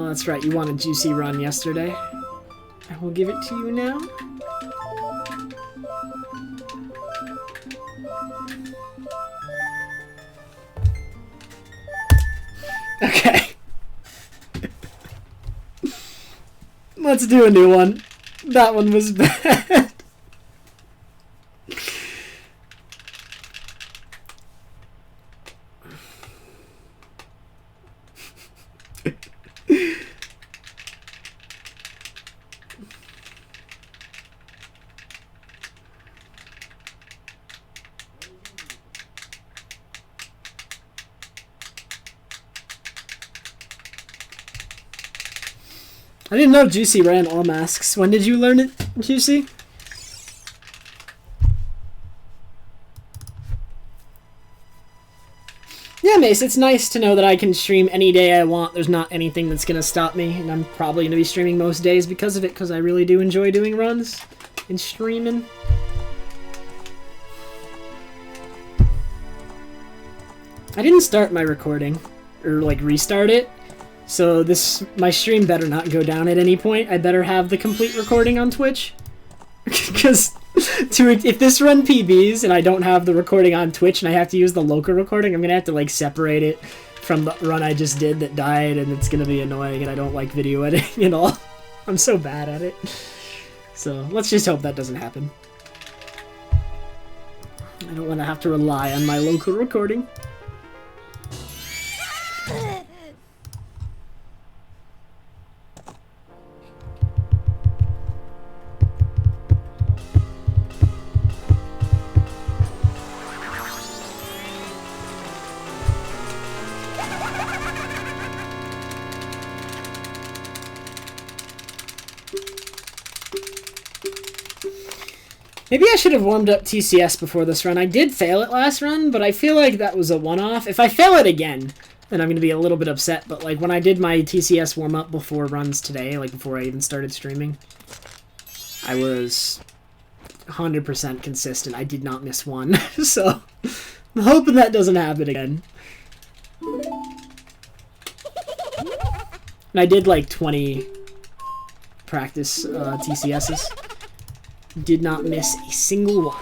that's right, you want a juicy run yesterday. I will give it to you now. Okay. Let's do a new one. That one was bad. I didn't know Juicy ran all masks. When did you learn it, Juicy? Yeah, Mace, it's nice to know that I can stream any day I want. There's not anything that's going to stop me, and I'm probably going to be streaming most days because of it, because I really do enjoy doing runs and streaming. I didn't start my recording, or like restart it. So my stream better not go down at any point. I better have the complete recording on Twitch. Because if this run PBs and I don't have the recording on Twitch and I have to use the local recording, I'm going to have to like separate it from the run I just did that died, and it's going to be annoying, and I don't like video editing at all. I'm so bad at it. So let's just hope that doesn't happen. I don't want to have to rely on my local recording. Maybe I should have warmed up TCS before this run. I did fail it last run, but I feel like that was a one-off. If I fail it again, then I'm going to be a little bit upset. But like when I did my TCS warm-up before runs today, like before I even started streaming, I was 100% consistent. I did not miss one. So I'm hoping that doesn't happen again. And I did like 20 practice TCSs. Did not miss a single one.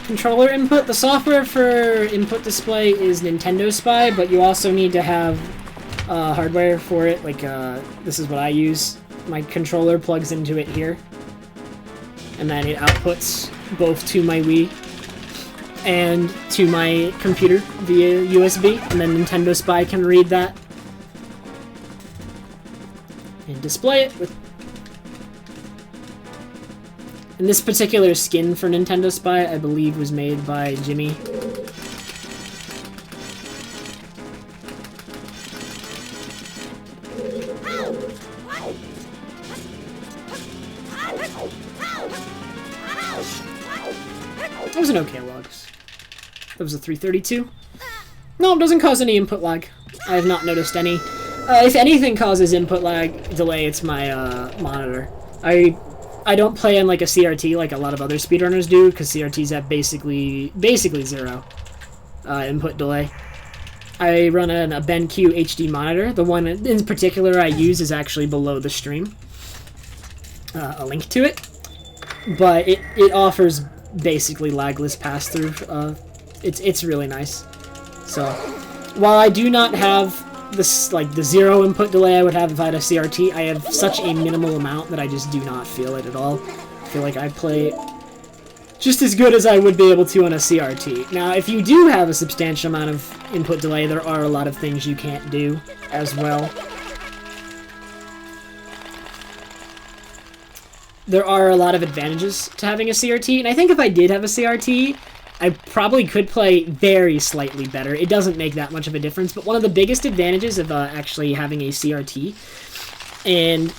Controller input. The software for input display is Nintendo Spy, but you also need to have hardware for it. Like this is what I use. My controller plugs into it here, and then it outputs both to my Wii and to my computer via USB, and then Nintendo Spy can read that and display it with. And this particular skin for Nintendo Spy, I believe, was made by Jimmy. That was an okay log. That was a 332. No, it doesn't cause any input lag. I have not noticed any. If anything causes input lag delay, it's my monitor. I don't play on like a CRT like a lot of other speedrunners do, because CRTs have basically zero input delay. I run a BenQ HD monitor. The one in particular I use is actually below the stream. A link to it. But it offers basically lagless pass-through. It's really nice. So, while I do not have this like the zero input delay I would have if I had a CRT, I have such a minimal amount that I just do not feel it at all. I feel like I play just as good as I would be able to on a CRT. Now, if you do have a substantial amount of input delay, there are a lot of things you can't do as well. There are a lot of advantages to having a CRT, and I think if I did have a CRT, I probably could play very slightly better. It doesn't make that much of a difference, but one of the biggest advantages of actually having a CRT, and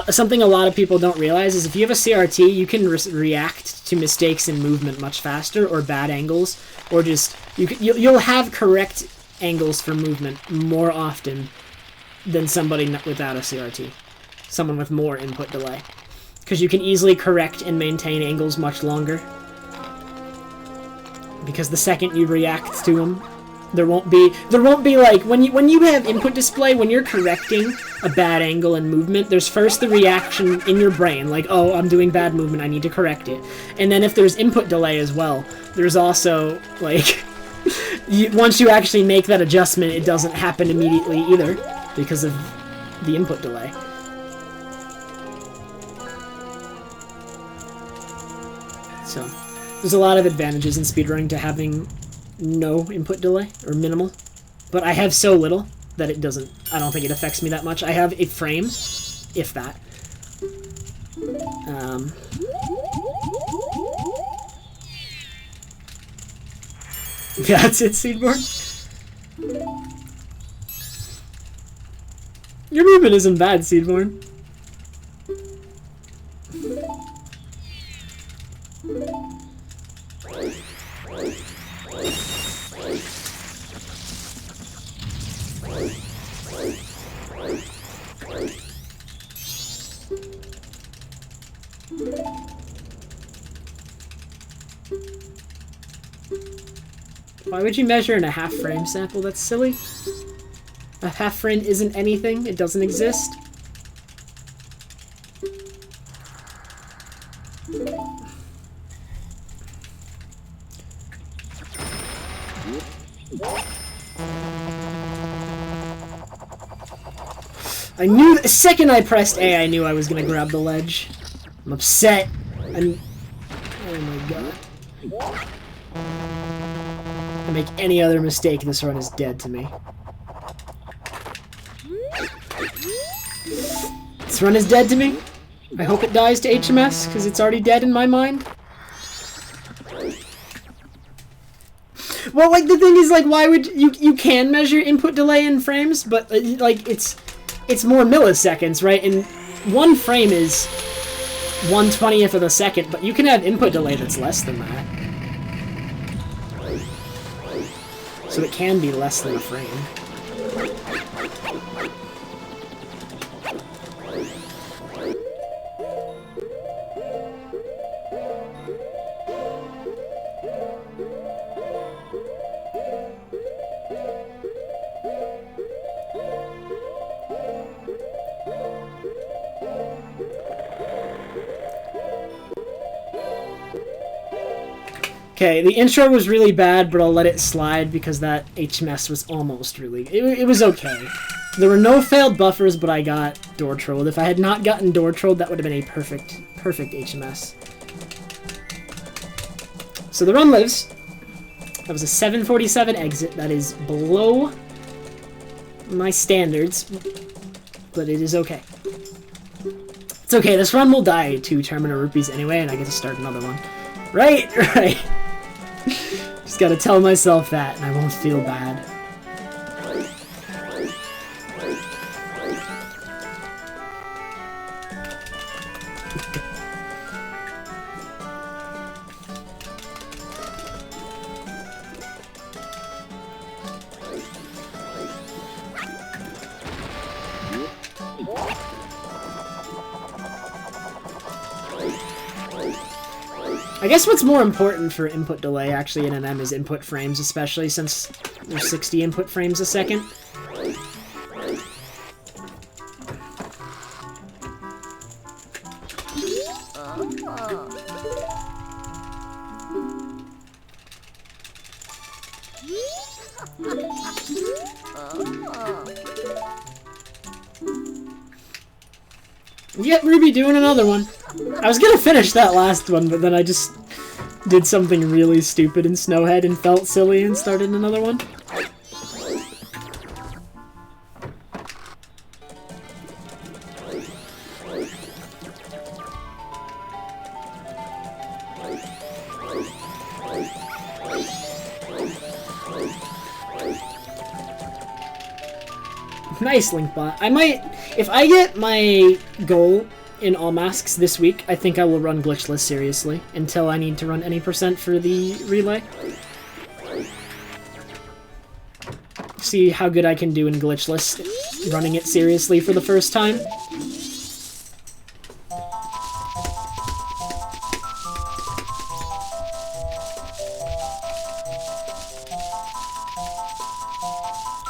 something a lot of people don't realize is if you have a CRT, you can react to mistakes in movement much faster, or bad angles, or just you'll have correct angles for movement more often than somebody without a CRT, someone with more input delay, because you can easily correct and maintain angles much longer. Because the second you react to them, there won't be like when you have input display, when you're correcting a bad angle and movement, there's first the reaction in your brain, like, oh, I'm doing bad movement, I need to correct it. And then if there's input delay as well, there's also like once you actually make that adjustment, it doesn't happen immediately either because of the input delay. So there's a lot of advantages in speedrunning to having no input delay, or minimal. But I have so little that it doesn't, I don't think it affects me that much. I have a frame, if that. Yeah, that's it, Seedborn. Your movement isn't bad, Seedborn. Why would you measure in a half frame sample? That's silly. A half frame isn't anything. It doesn't exist. I knew the second I pressed A, I knew I was gonna grab the ledge. I'm upset. Oh my god. If I make any other mistake, this run is dead to me. This run is dead to me. I hope it dies to HMS, because it's already dead in my mind. Well, like, the thing is, like, why would you can measure input delay in frames, but, like, it's more milliseconds, right? And one frame is 1/20th of a second, but you can have input delay that's less than that. So it can be less than a frame. Okay, the intro was really bad, but I'll let it slide because that HMS was almost really... It was okay. There were no failed buffers, but I got door trolled. If I had not gotten door trolled, that would have been a perfect HMS. So the run lives. That was a 747 exit. That is below my standards, but it is okay. It's okay, this run will die 2 Terminator Rupees anyway, and I get to start another one. Right, right. Just gotta tell myself that, and I won't feel bad. I guess what's more important for input delay actually in MM is input frames, especially since there's 60 input frames a second. Yep, Ruby doing another one. I was gonna finish that last one, but then I just did something really stupid in Snowhead and felt silly and started another one. Nice, Linkbot. I might... If I get my goal in all masks this week, I think I will run glitchless seriously until I need to run any percent for the relay. See how good I can do in glitchless, running it seriously for the first time.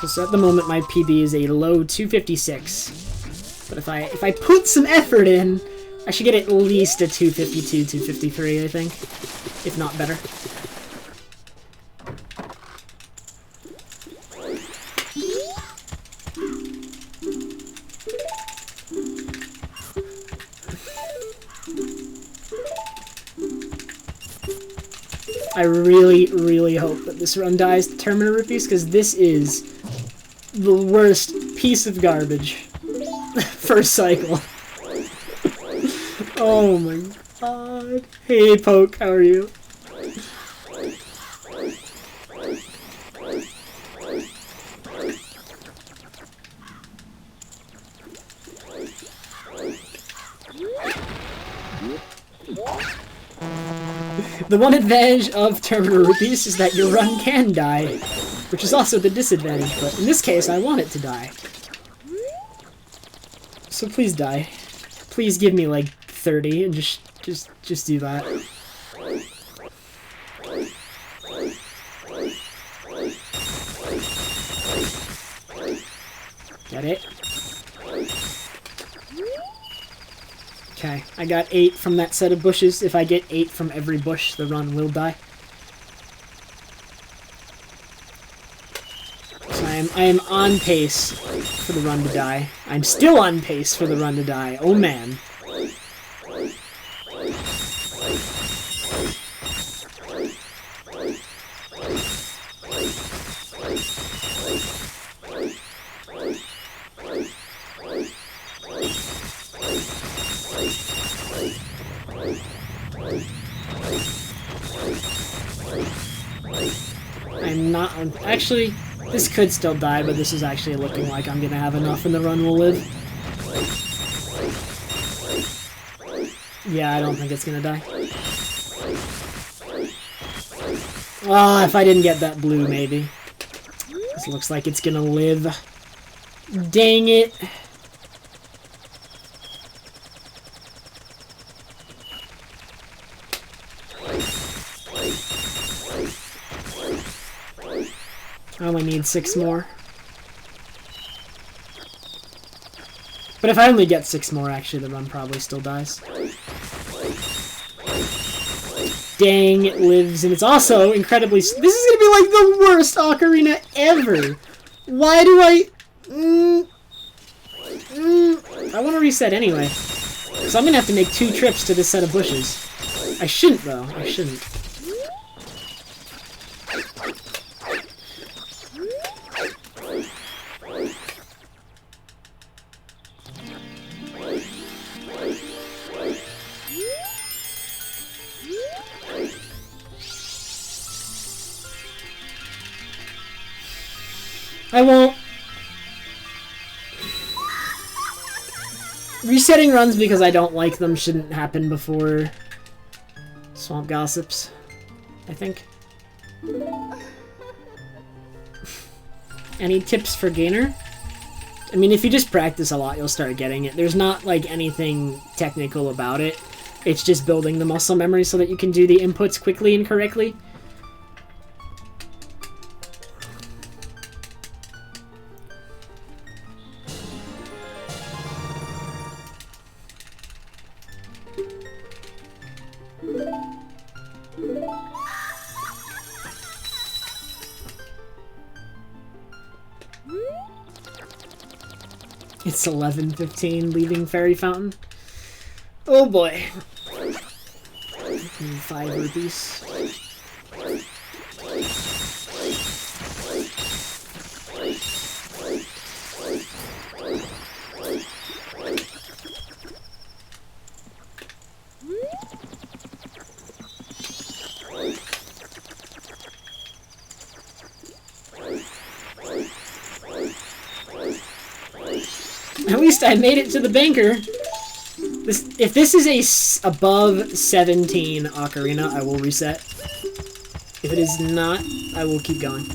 So at the moment my PB is a low 256. But if I put some effort in, I should get at least a 252, 253, I think. If not better. I really, really hope that this run dies to Terminator Rupees, because this is the worst piece of garbage. First cycle. Oh my god. Hey, Poke, how are you? The one advantage of Terminator Rupees is that your run can die, which is also the disadvantage, but in this case, I want it to die. So please die. Please give me like 30 and just do that. Get it? Okay, I got 8 from that set of bushes. If I get 8 from every bush, the run will die. So I am on pace for the run to die. I'm still on pace for the run to die. Oh man. I'm not on... Actually, this could still die, but this is actually looking like I'm gonna have enough and the run will live. Yeah, I don't think it's gonna die. Ah, if I didn't get that blue, maybe. This looks like it's gonna live. Dang it. I only need 6 more. But if I only get 6 more, actually, the run probably still dies. Dang, it lives, and it's also incredibly... This is gonna be like the worst ocarina ever! Why do I... I want to reset anyway. So I'm gonna have to make 2 trips to this set of bushes. I shouldn't, though. I shouldn't. I won't. Resetting runs because I don't like them shouldn't happen before Swamp Gossips, I think. Any tips for gainer? I mean, if you just practice a lot, you'll start getting it. There's not, like, anything technical about it. It's just building the muscle memory so that you can do the inputs quickly and correctly. It's 11:15, leaving Fairy Fountain. Oh boy. 5 rupees. At least I made it to the banker. If this is a above 17 ocarina, I will reset. If it is not, I will keep going.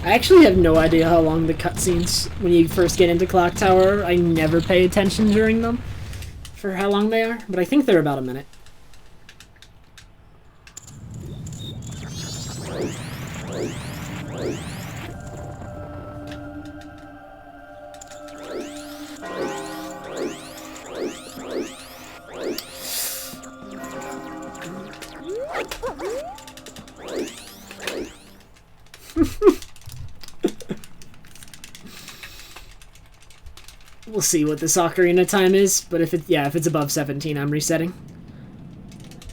I actually have no idea how long the cutscenes when you first get into Clock Tower are. I never pay attention during them for how long they are, but I think they're about a minute. We'll see what this ocarina time is, but if it's above 17, I'm resetting.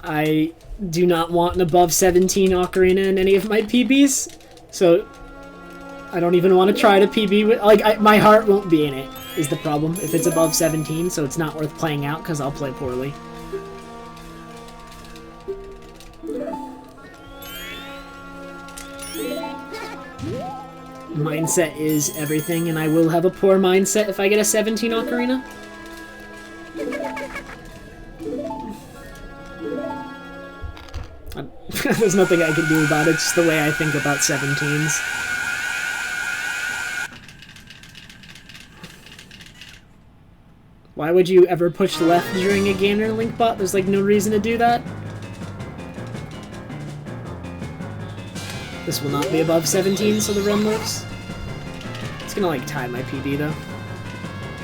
I do not want an above 17 ocarina in any of my PBs, so I don't even want to try to PB with, my heart won't be in it, is the problem, if it's above 17, so it's not worth playing out, because I'll play poorly. Mindset is everything, and I will have a poor mindset if I get a 17 ocarina. There's nothing I can do about it, it's just the way I think about 17s. Why would you ever push left during a gainer, Linkbot? There's like no reason to do that. This will not be above 17, so the run moves. It's gonna like tie my PB though.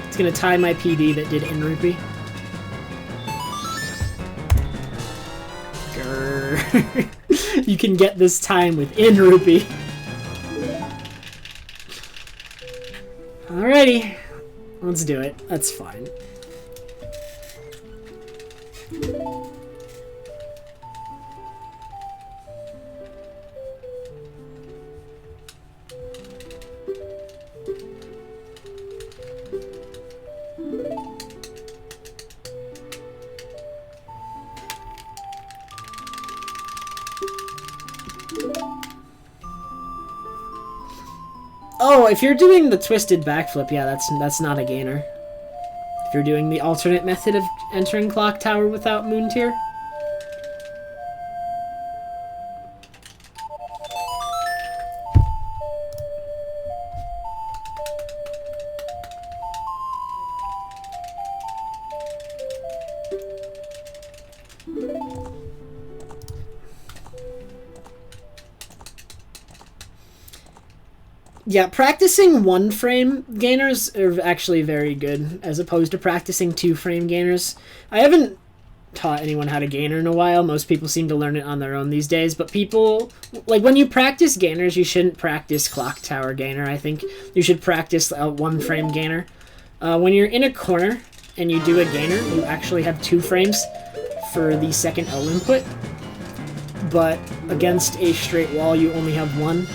It's gonna tie my PB that did in rupee. Grrr. You can get this time with in rupee. Alrighty, let's do it. That's fine. Oh, if you're doing the twisted backflip, yeah, that's not a gainer. If you're doing the alternate method of entering Clock Tower without Moon Tier. Yeah, practicing one frame gainers are actually very good, as opposed to practicing 2 frame gainers. I haven't taught anyone how to gainer in a while. Most people seem to learn it on their own these days, but people, like, when you practice gainers, you shouldn't practice Clock Tower gainer. I think you should practice a 1 frame gainer. When you're in a corner and you do a gainer, you actually have 2 frames for the second L input, but against a straight wall, you only have 1.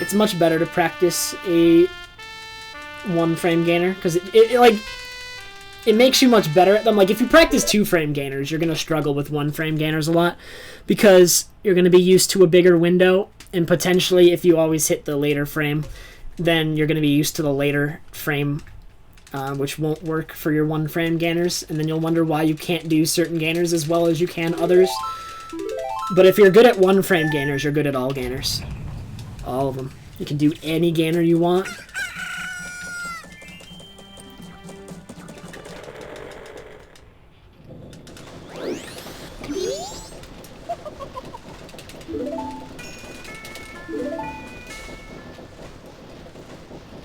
It's much better to practice a 1 frame gainer, because it makes you much better at them. Like, if you practice 2 frame gainers, you're going to struggle with 1 frame gainers a lot, because you're going to be used to a bigger window, and potentially, if you always hit the later frame, then you're going to be used to the later frame, which won't work for your 1 frame gainers, and then you'll wonder why you can't do certain gainers as well as you can others. But if you're good at 1 frame gainers, you're good at all gainers. All of them. You can do any gainer you want.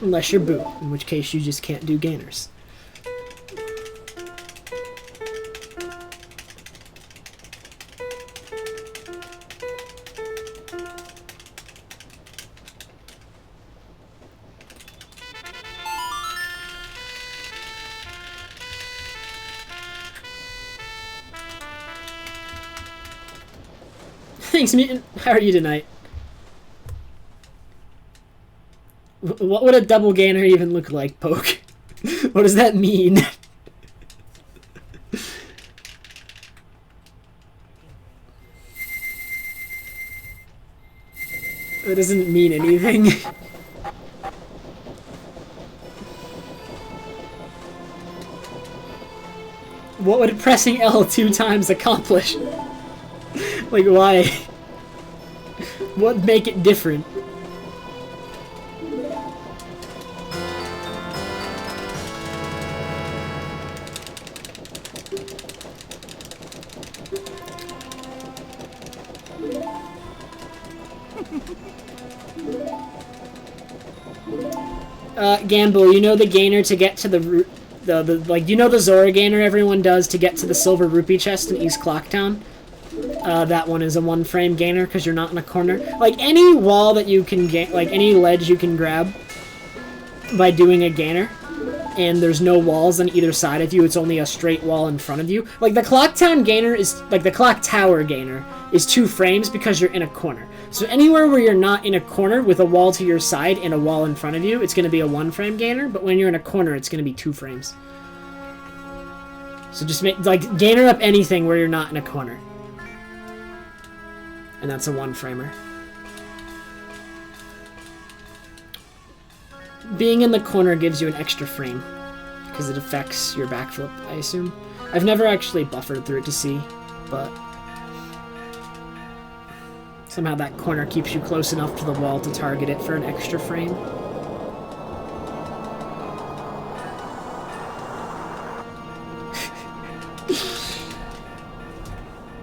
Unless you're boot, in which case you just can't do gainers. Thanks, Mutant. How are you tonight? What would a double gainer even look like, Poke? What does that mean? It doesn't mean anything. What would pressing L 2 times accomplish? Like, why? What'd make it different? Gamble, you know the gainer to get to the like, you know the Zora gainer everyone does to get to the silver rupee chest in East Clocktown? That one is a one-frame gainer because you're not in a corner. Like, any wall that you can get, like, any ledge you can grab by doing a gainer, and there's no walls on either side of you, it's only a straight wall in front of you. Like, the Clocktown gainer is, like, the Clock Tower gainer is 2 frames because you're in a corner. So anywhere where you're not in a corner with a wall to your side and a wall in front of you, it's going to be a 1-frame gainer, but when you're in a corner, it's going to be 2 frames. So just make, like, gainer up anything where you're not in a corner. And that's a 1-framer. Being in the corner gives you an extra frame, because it affects your backflip, I assume. I've never actually buffered through it to see, but somehow that corner keeps you close enough to the wall to target it for an extra frame.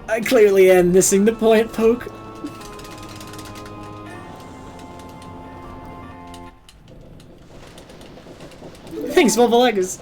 I clearly am missing the point, Poke. Thanks, Volvolegas.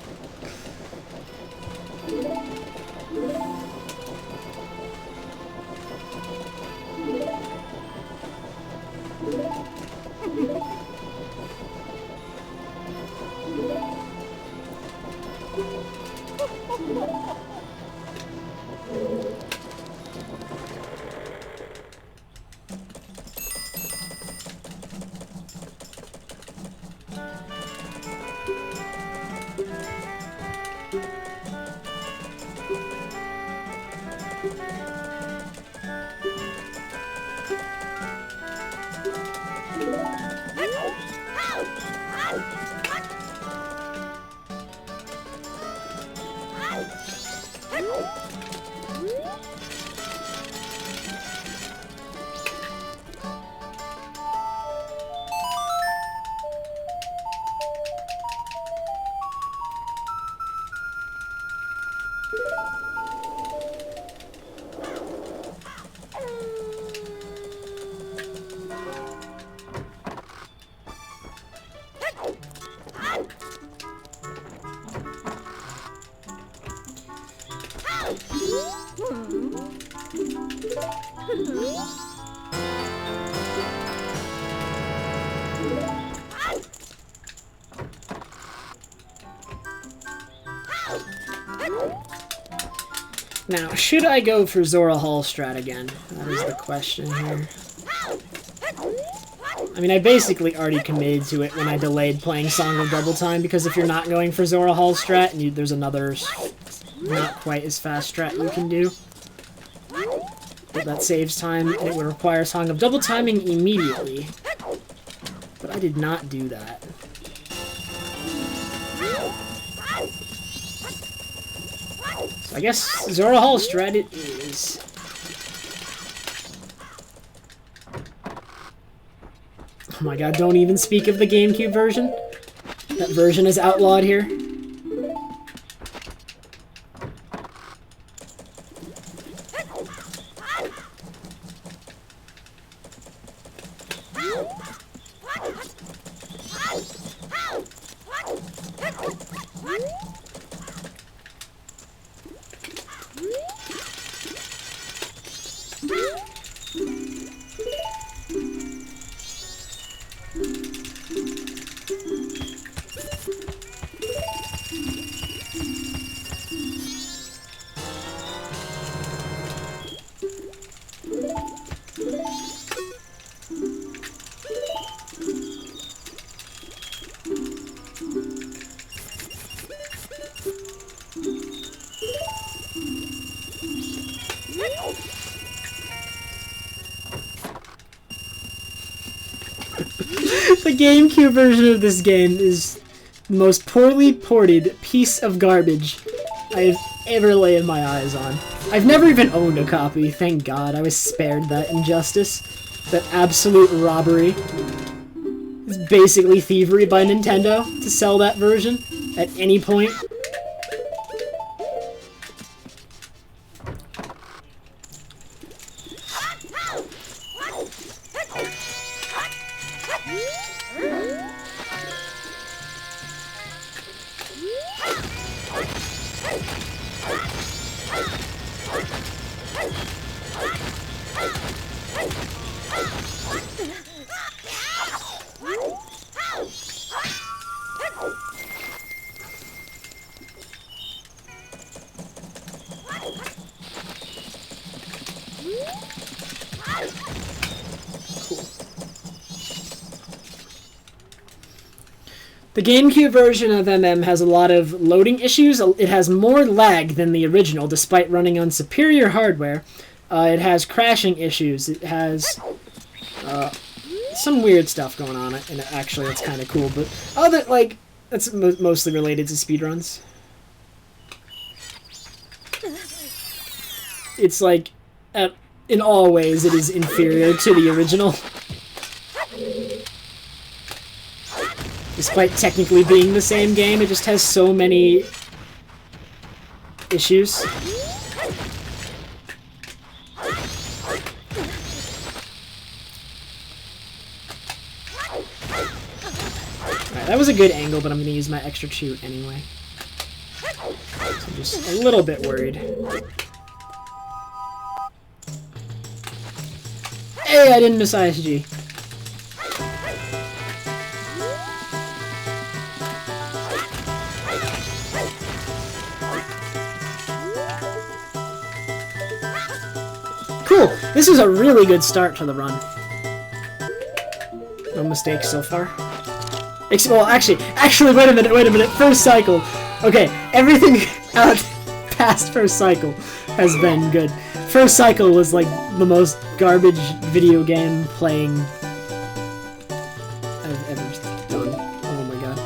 Now, should I go for Zora Hall strat again? That is the question here. I mean, I basically already committed to it when I delayed playing Song of Double Time, because if you're not going for Zora Hall strat, and there's another not quite as fast strat you can do. But that saves time, and it would require Song of Double Timing immediately. But I did not do that. So I guess Zora Hall strat it is. Oh my god, don't even speak of the GameCube version. That version is outlawed here. The GameCube version of this game is the most poorly ported piece of garbage I've ever laid my eyes on. I've never even owned a copy, thank God. I was spared that injustice. That absolute robbery. It's basically thievery by Nintendo to sell that version at any point. The GameCube version of MM has a lot of loading issues. It has more lag than the original, despite running on superior hardware. It has crashing issues. It has some weird stuff going on, and actually it's kind of cool, but that's mostly related to speedruns. It's like, in all ways, it is inferior to the original. Despite technically being the same game, it just has so many issues. Alright, that was a good angle, but I'm going to use my extra shoot anyway. So I'm just a little bit worried. Hey, I didn't miss ISG. Cool! This is a really good start to the run. No mistakes so far. Well, actually, wait a minute. First cycle. Okay, everything out past first cycle has been good. First cycle was like the most garbage video game playing I've ever done. Oh my god.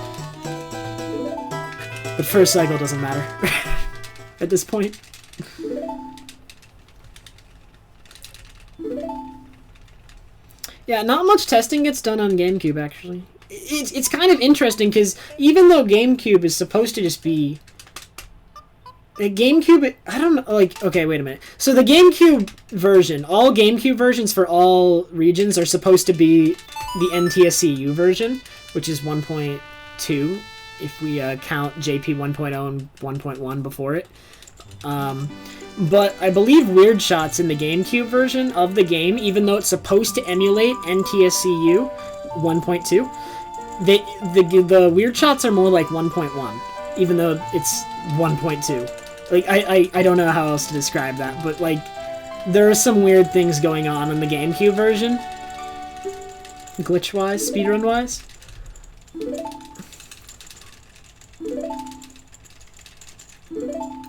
But first cycle doesn't matter at this point. Yeah, not much testing gets done on GameCube, actually. It's kind of interesting, because even though GameCube is supposed to just be... GameCube... I don't know, like... Okay, wait a minute. So the GameCube version, all GameCube versions for all regions are supposed to be the NTSC-U version, which is 1.2, if we count JP 1.0 and 1.1 before it. But I believe Weird Shots in the GameCube version of the game, even though it's supposed to emulate NTSC-U 1.2, the Weird Shots are more like 1.1, even though it's 1.2. Like, I don't know how else to describe that, but, like, there are some weird things going on in the GameCube version. Glitch-wise, speedrun-wise.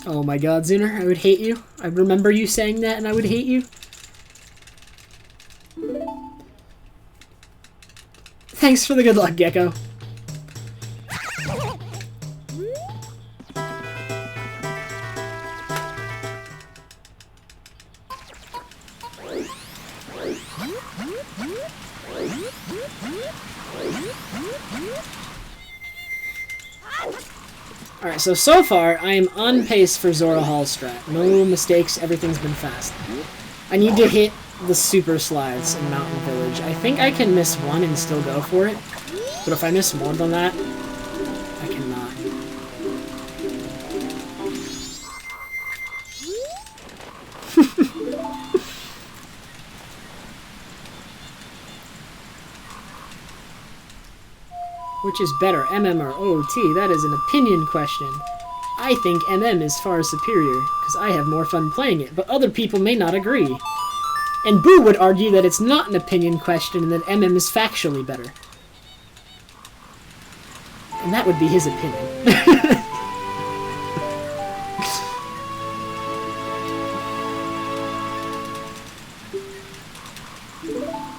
Oh my god, Zuner, I would hate you. I remember you saying that and I would hate you. Thanks for the good luck, Gecko. Alright, so far, I am on pace for Zora Hall strat. No mistakes, everything's been fast. I need to hit the super slides in Mountain Village. I think I can miss one and still go for it, but if I miss more than that, I cannot. Which is better, MM or OT? That is an opinion question. I think MM is far superior, because I have more fun playing it, but other people may not agree. And Boo would argue that it's not an opinion question and that MM is factually better. And that would be his opinion.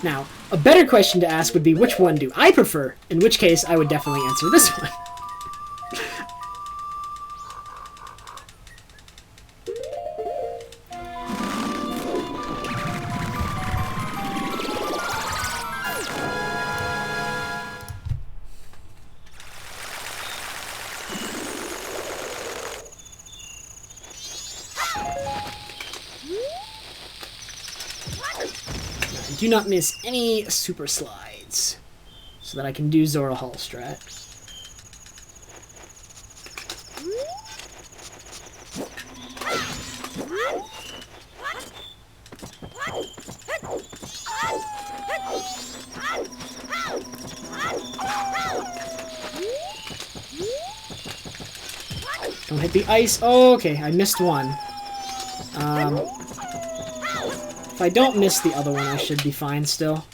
Now, A better question to ask would be, which one do I prefer? In which case, I would definitely answer this one. Do not miss any super slides so that I can do Zora Hall strat. Don't hit the ice. Oh, okay, I missed one. If I don't miss the other one, I should be fine still.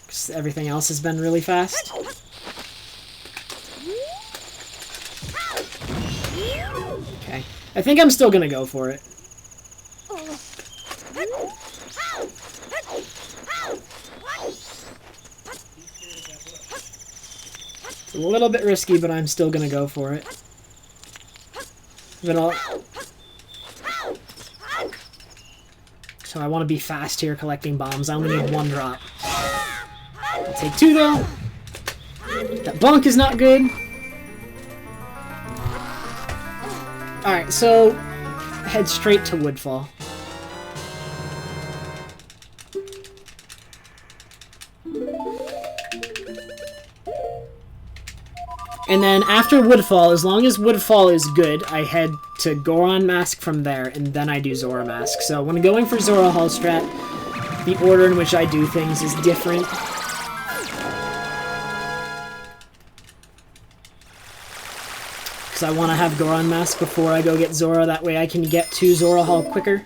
Because everything else has been really fast. Okay. I think I'm still gonna go for it. It's a little bit risky, but I'm still gonna go for it. But so I want to be fast here collecting bombs. I only need one drop. I'll take two, though. That bonk is not good. Alright, so head straight to Woodfall. And then after Woodfall, as long as Woodfall is good, I head to Goron Mask from there, and then I do Zora Mask. So when going for Zora Hall strat, the order in which I do things is different. Because I want to have Goron Mask before I go get Zora, that way I can get to Zora Hall quicker.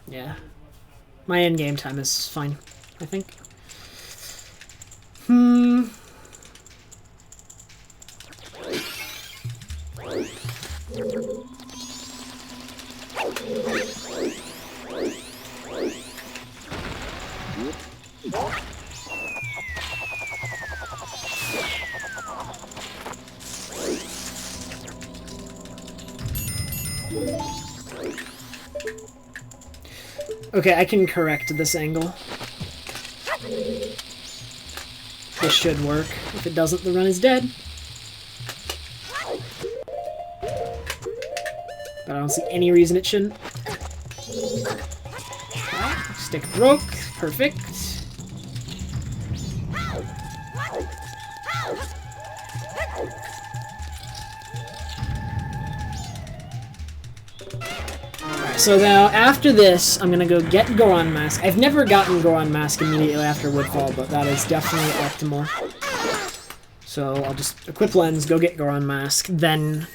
Yeah. My endgame time is fine, I think. Okay, I can correct this angle. This should work. If it doesn't, the run is dead. But I don't see any reason it shouldn't. Okay, stick broke. Perfect. So now, after this, I'm gonna go get Goron Mask. I've never gotten Goron Mask immediately after Woodfall, but that is definitely optimal. So I'll just equip Lens, go get Goron Mask, then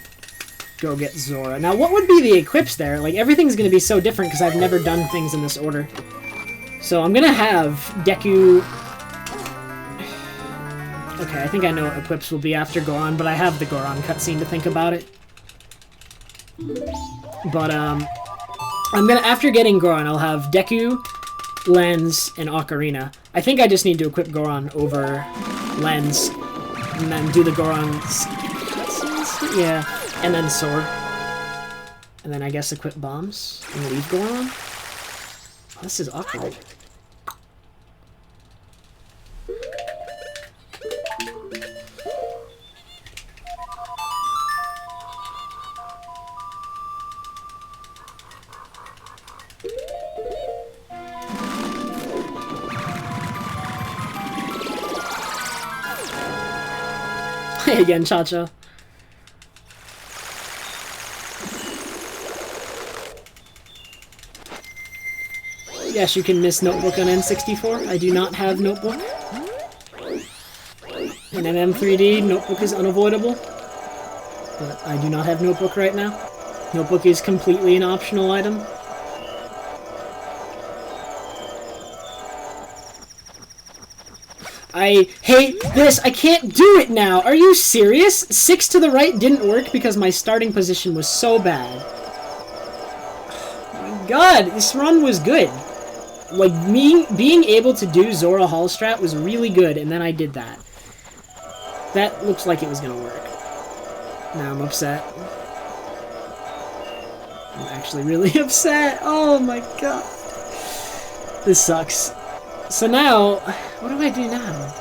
go get Zora. Now, what would be the equips there? Like, everything's gonna be so different because I've never done things in this order. So I'm gonna have Deku... Okay, I think I know what equips will be after Goron, but I have the Goron cutscene to think about it. But, I'm gonna, after getting Goron, I'll have Deku, Lens, and Ocarina. I think I just need to equip Goron over Lens, and then do the Goron cutscenes? Yeah, and then Sword. And then I guess equip bombs, and leave Goron? Oh, this is awkward. Try again, Cha-Cha. Yes, you can miss Notebook on N64. I do not have Notebook. In MM3D, Notebook is unavoidable. But I do not have Notebook right now. Notebook is completely an optional item. I hate this! I can't do it now! Are you serious? 6 to the right didn't work because my starting position was so bad. Oh my god, this run was good. Like, being able to do Zora Hall strat was really good, and then I did that. That looks like it was gonna work. Now I'm upset. I'm actually really upset. Oh my god. This sucks. So now, what do I do now?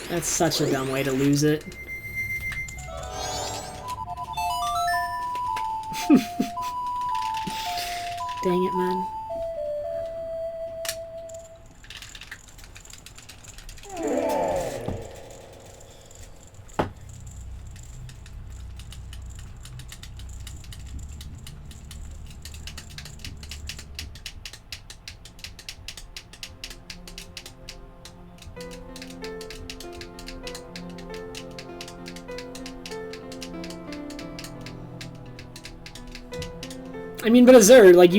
That's such a dumb way to lose it. Dang it, man. I mean, but Azur, like,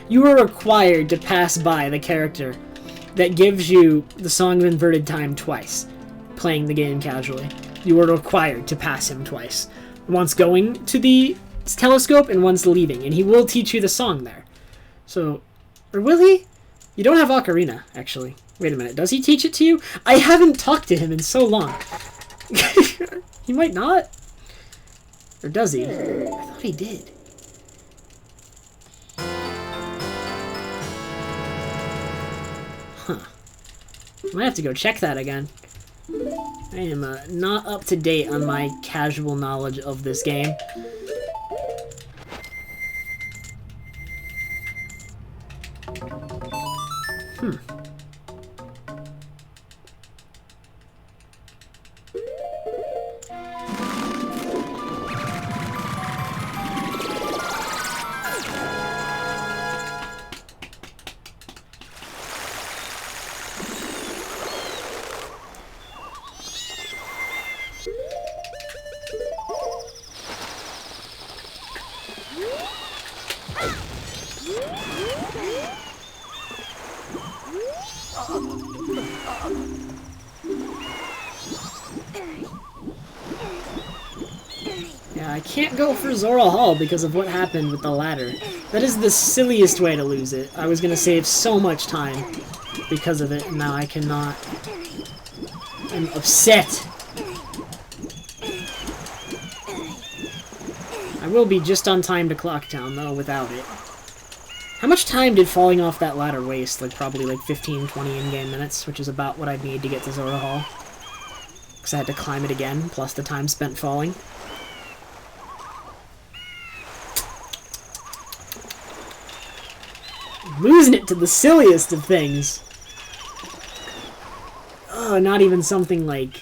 you were required to pass by the character that gives you the Song of Inverted Time twice, playing the game casually. You were required to pass him twice. Once going to the telescope and once leaving, and he will teach you the song there. So, or will he? You don't have Ocarina, actually. Wait a minute, does he teach it to you? I haven't talked to him in so long. He might not. Or does he? I thought he did. Huh. Might have to go check that again. I am not up to date on my casual knowledge of this game. Yeah, I can't go for Zora Hall because of what happened with the ladder. That is the silliest way to lose it. I was gonna save so much time because of it, and now I cannot. I'm upset. I will be just on time to Clock Town, though, without it. How much time did falling off that ladder waste? Like, probably like 15, 20 in-game minutes, which is about what I'd need to get to Zora Hall. Because I had to climb it again, plus the time spent falling. Losing it to the silliest of things. Oh, not even something like...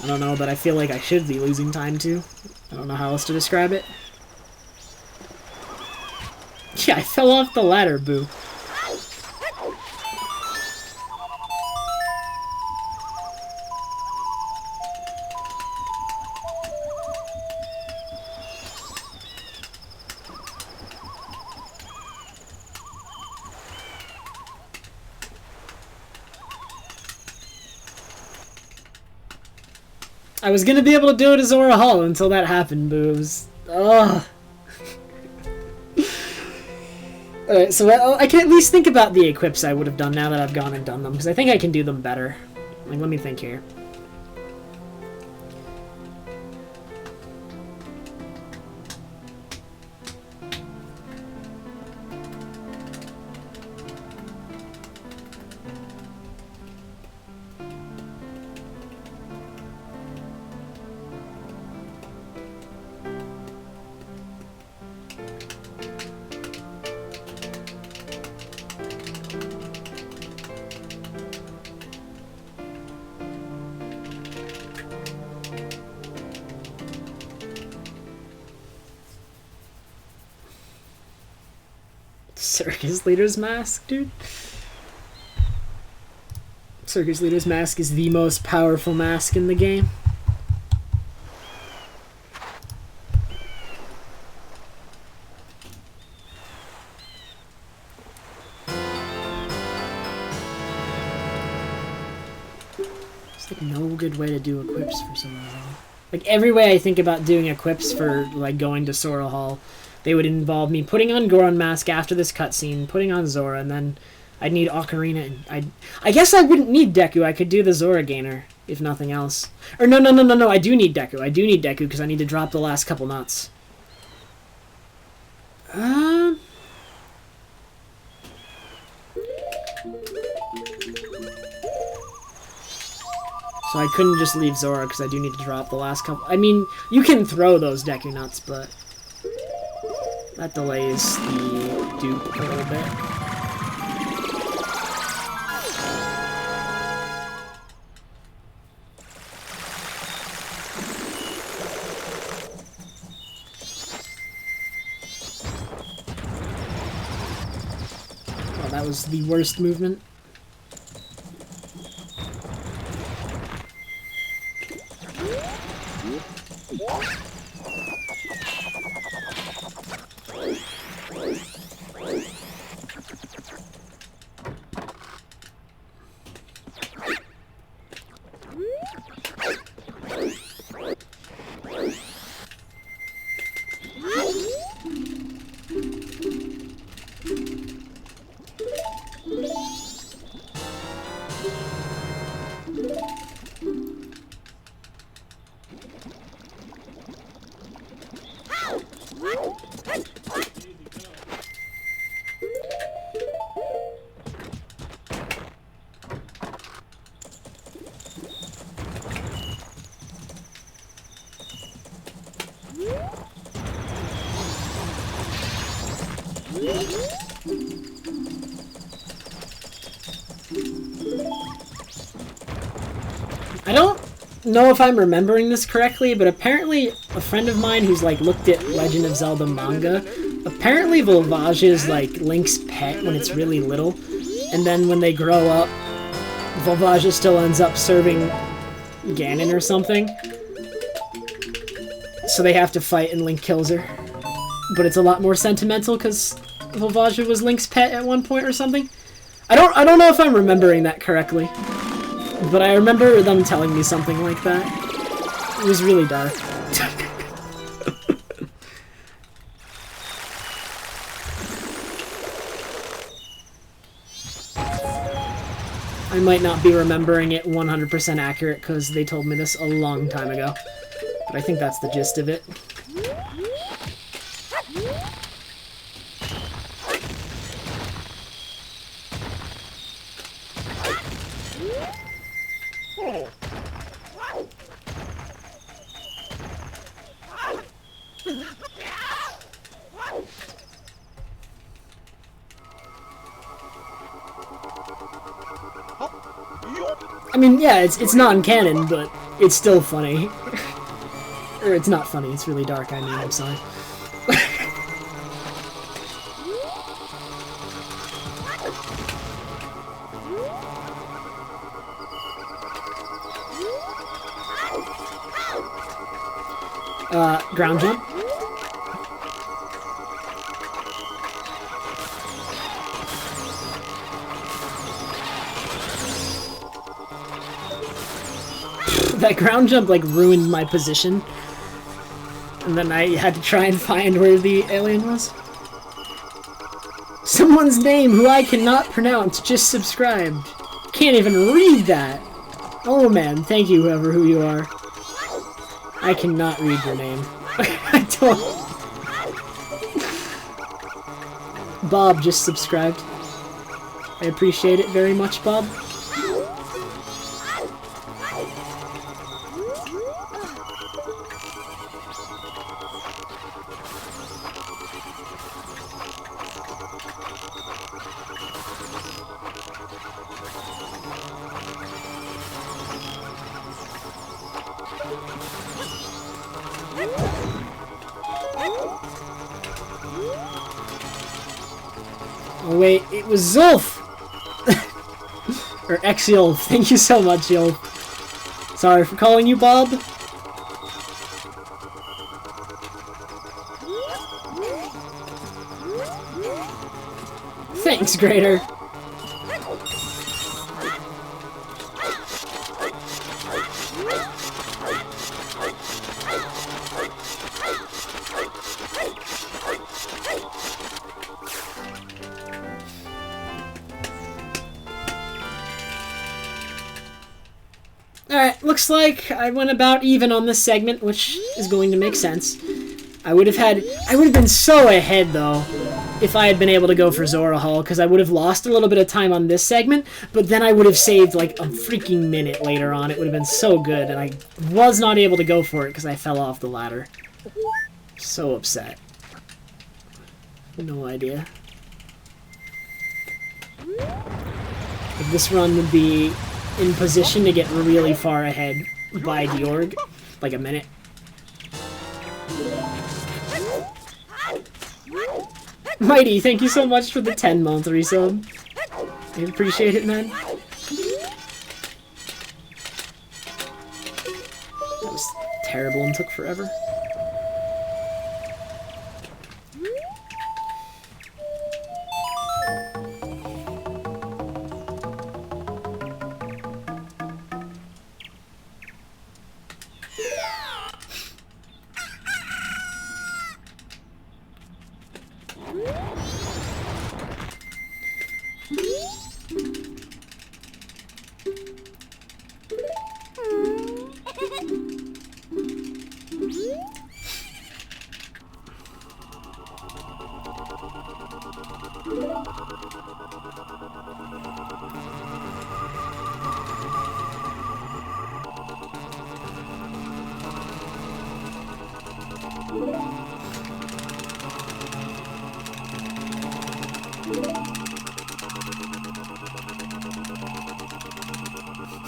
I don't know, but I feel like I should be losing time to. I don't know how else to describe it. Yeah, I fell off the ladder, boo. I was gonna be able to do it as Zora Hall until that happened, boo. It was... Ugh. Alright, so I can at least think about the equips I would have done now that I've gone and done them, because I think I can do them better. Like, let me think here. Circus Leader's Mask, dude. Circus Leader's Mask is the most powerful mask in the game. There's like no good way to do equips for some reason. Like every way I think about doing equips for like going to Sora Hall, they would involve me putting on Goron Mask after this cutscene, putting on Zora, and then I'd need Ocarina, and I guess I wouldn't need Deku. I could do the Zora Gainer, if nothing else. Or no, I do need Deku. I do need Deku, because I need to drop the last couple nuts. So I couldn't just leave Zora, because I do need to drop the last couple. I mean, you can throw those Deku nuts, but that delays the dupe a little bit. That was the worst movement. I don't know if I'm remembering this correctly, but apparently a friend of mine who's like looked at Legend of Zelda manga, apparently Volvage is like Link's pet when it's really little, and then when they grow up, Volvage still ends up serving Ganon or something. So they have to fight and Link kills her. But it's a lot more sentimental because Volvage was Link's pet at one point or something. I don't know if I'm remembering that correctly. But I remember them telling me something like that. It was really dark. I might not be remembering it 100% accurate because they told me this a long time ago. But I think that's the gist of it. I mean, yeah, it's non-canon, but it's still funny. Or it's not funny, it's really dark, I mean, I'm sorry. Ground jump. That ground jump, like, ruined my position. And then I had to try and find where the alien was. Someone's name who I cannot pronounce just subscribed. Can't even read that. Oh man, thank you who you are. I cannot read your name. I don't. Bob just subscribed. I appreciate it very much, Bob. Oh wait, it was Zulf! Or X-Yulf. Thank you so much, Yulf. Sorry for calling you Bob. Thanks, Grader. Alright, looks like I went about even on this segment, which is going to make sense. I would have been so ahead, though, if I had been able to go for Zora Hall, because I would have lost a little bit of time on this segment, but then I would have saved, like, a freaking minute later on. It would have been so good, and I was not able to go for it because I fell off the ladder. So upset. No idea. But this run would be in position to get really far ahead by Georg, like a minute. Mighty, thank you so much for the 10-month resub. I appreciate it, man. That was terrible and took forever.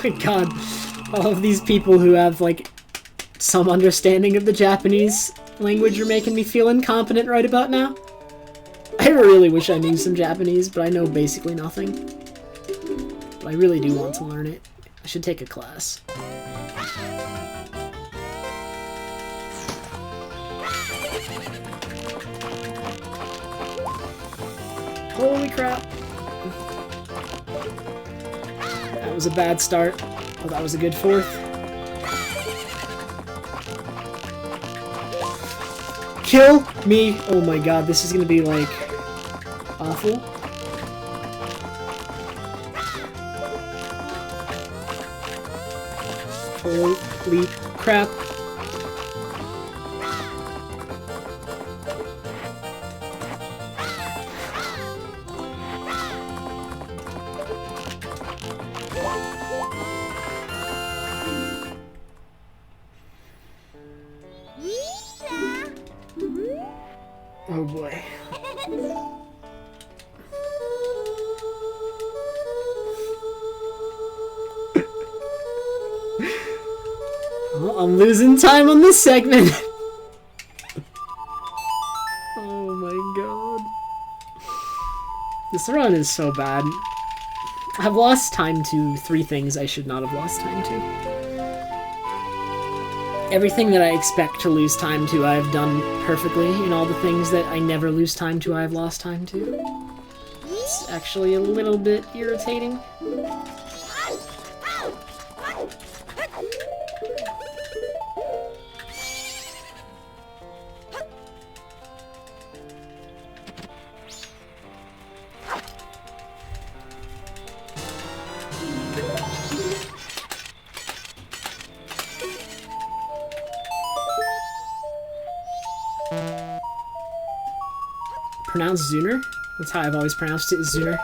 My god, all of these people who have, like, some understanding of the Japanese language are making me feel incompetent right about now. I really wish I knew some Japanese, but I know basically nothing. But I really do want to learn it. I should take a class. Holy crap. That was a bad start, but that was a good fourth. Kill me! Oh my god, this is gonna be, like, awful. Holy crap. Oh boy. Well, I'm losing time on this segment. Oh my god. This run is so bad. I've lost time to 3 things I should not have lost time to. Everything that I expect to lose time to, I have done perfectly, and all the things that I never lose time to, I have lost time to. It's actually a little bit irritating. Pronounced Zuner? That's how I've always pronounced it, Zuner.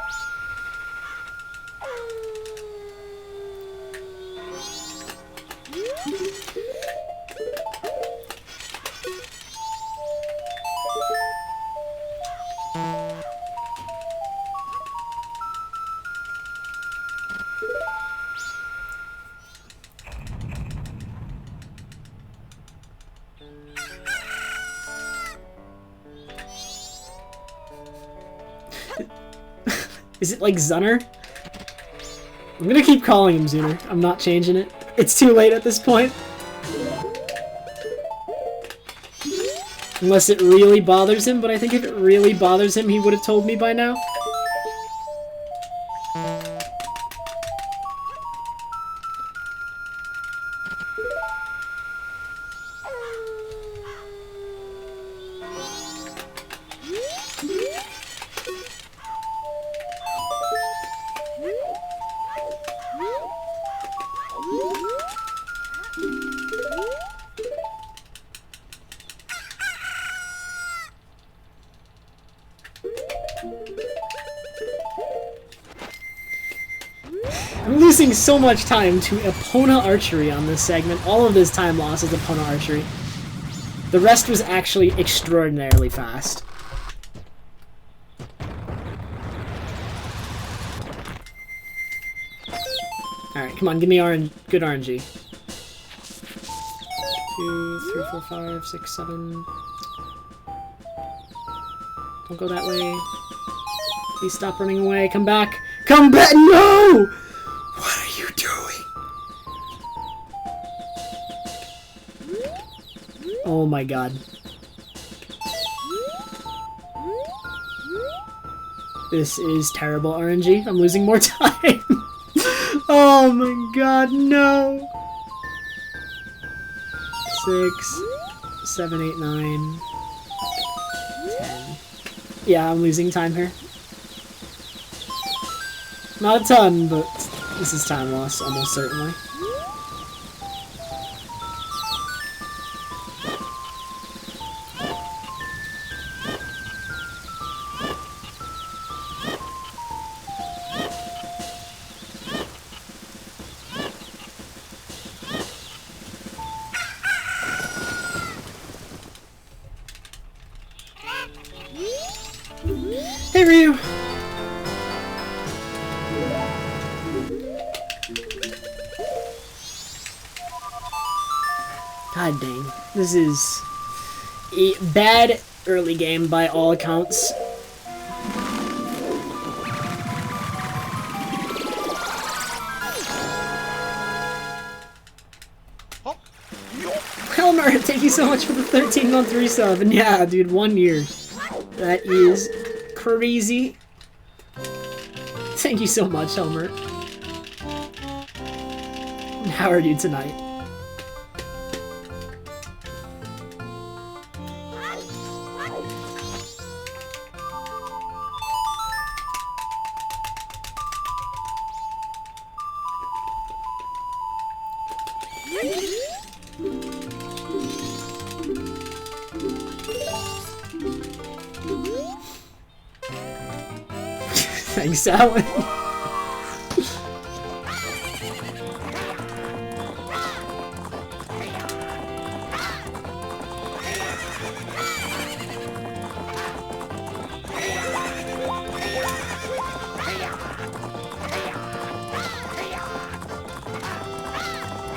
Is it like Zunner? I'm gonna keep calling him Zuner. I'm not changing it. It's too late at this point. Unless it really bothers him, but I think if it really bothers him, he would have told me by now. I'm losing so much time to Epona Archery on this segment. All of this time loss is Epona Archery. The rest was actually extraordinarily fast. Alright, come on, give me good RNG. 2, 3, 4, 5, 6, 7. Don't go that way. Please stop running away. Come back. Come back! No! What are you doing? Oh my god. This is terrible RNG. I'm losing more time. Oh my god, no! 6, 7, 8, 9, 10. Yeah, I'm losing time here. Not a ton, but this is time loss, almost certainly. Hey, Ryu! God dang. This is a bad early game by all accounts. Helmer, thank you so much for the 13-month resub. And yeah, dude, 1 year. That is crazy. Thank you so much, Helmer. How are you tonight? Thanks, Alan.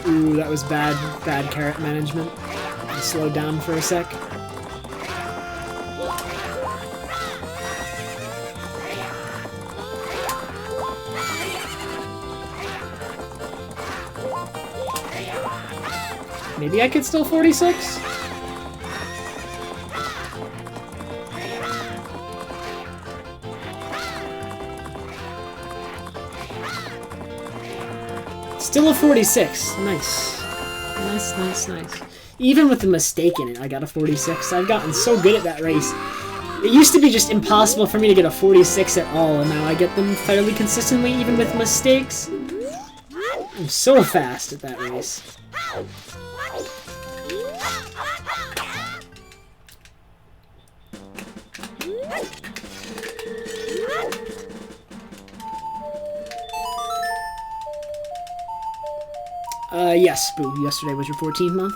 Ooh, that was bad carrot management. I slowed down for a sec. Maybe I could still 46? Still a 46. Nice. Nice, nice, nice. Even with the mistake in it, I got a 46. I've gotten so good at that race. It used to be just impossible for me to get a 46 at all, and now I get them fairly consistently, even with mistakes. I'm so fast at that race. Yes, Boo. Yesterday was your 14th month.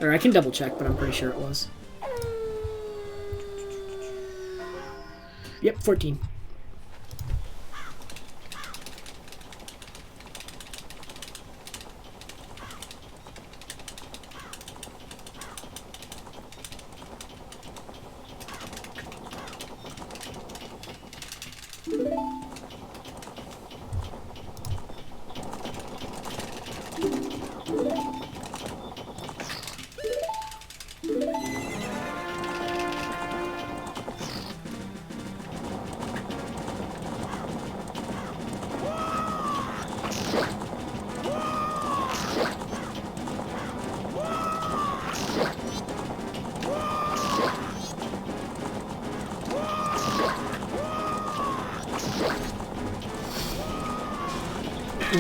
Or I can double check, but I'm pretty sure it was. Yep, 14.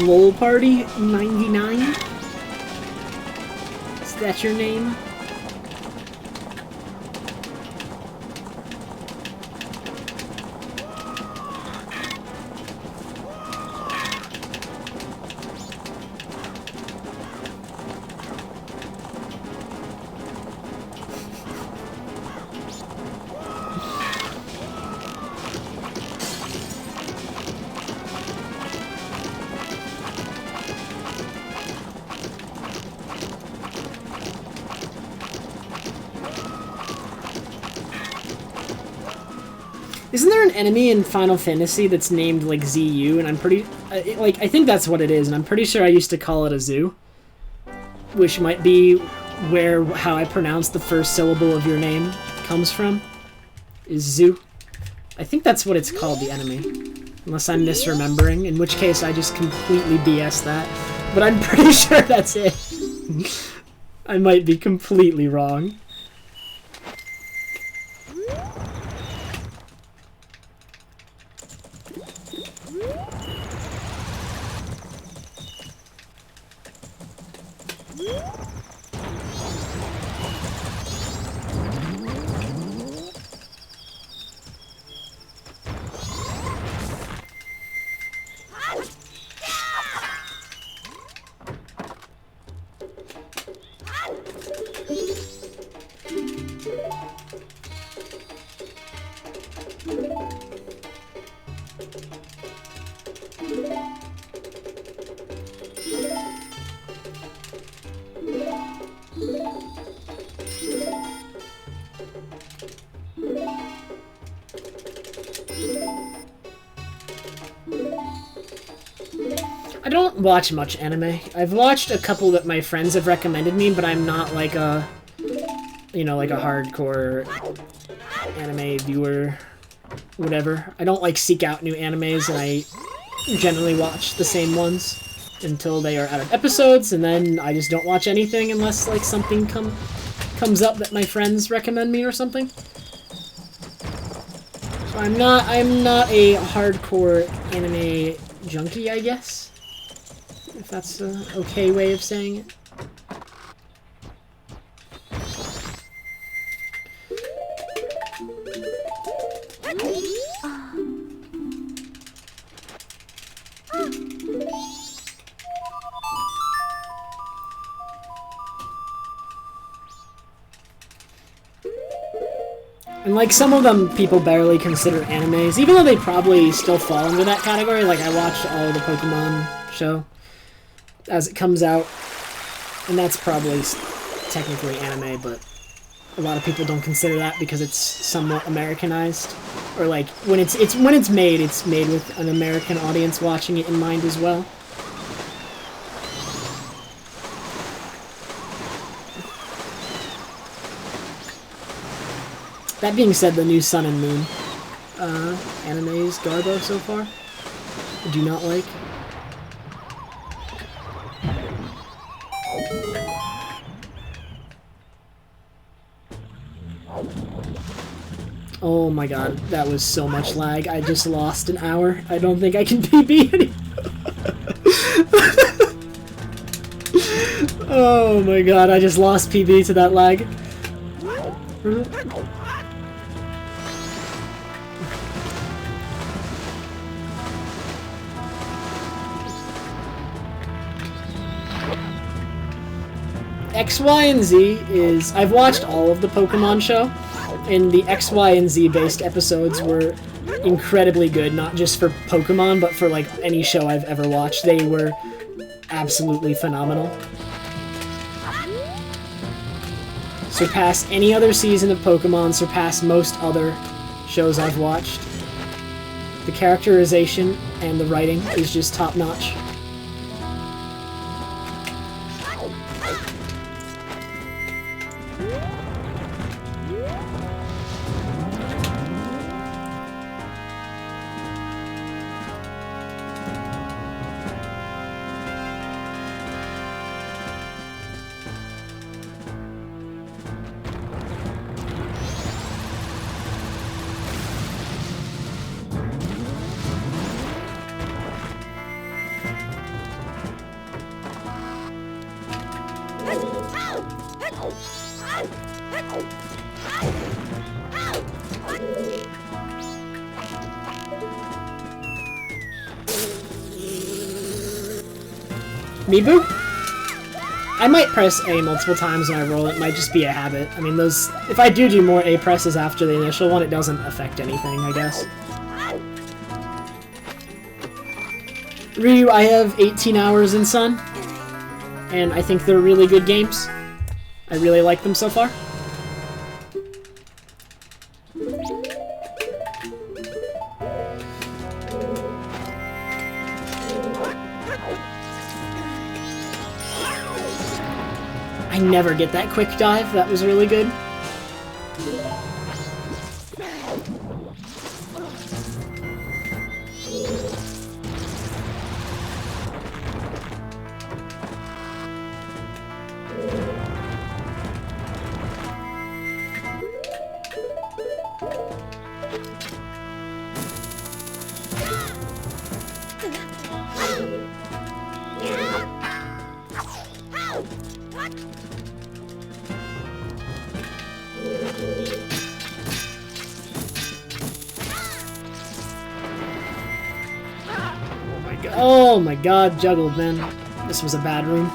LOL Party 99? Is that your name? Isn't there an enemy in Final Fantasy that's named, like, ZU? And I'm pretty... I think that's what it is, and I'm pretty sure I used to call it a zoo. Which might be how I pronounce the first syllable of your name comes from. Is zoo. I think that's what it's called, the enemy. Unless I'm misremembering, in which case I just completely BS that. But I'm pretty sure that's it. I might be completely wrong. I don't watch much anime. I've watched a couple that my friends have recommended me, but I'm not like a, you know, like a hardcore anime viewer, whatever. I don't like seek out new animes, and I generally watch the same ones until they are out of episodes, and then I just don't watch anything unless like something comes up that my friends recommend me or something. So I'm not a hardcore anime junkie, I guess. If that's an okay way of saying it. And like some of them people barely consider animes, even though they probably still fall under that category. Like I watched all of the Pokemon show as it comes out, and that's probably technically anime, but a lot of people don't consider that because it's somewhat Americanized, or like when it's made with an American audience watching it in mind as well. That being said, the new Sun and Moon anime is garbo so far. I do not like. Oh my god, that was so much lag. I just lost an hour. I don't think I can PB anymore. Oh my god, I just lost PB to that lag. X, Y, and Z is... I've watched all of the Pokemon show, and the X, Y, and Z based episodes were incredibly good, not just for Pokemon, but for like any show I've ever watched. They were absolutely phenomenal. Surpass any other season of Pokemon, surpass most other shows I've watched. The characterization and the writing is just top-notch. Mibu? I might press A multiple times when I roll. It might just be a habit. I mean, those... If I do more A presses after the initial one, it doesn't affect anything, I guess. Ryu, I have 18 hours in Sun, and I think they're really good games. I really like them so far. I never get that quick dive. That was really good. Oh my god, juggled, man. This was a bad room.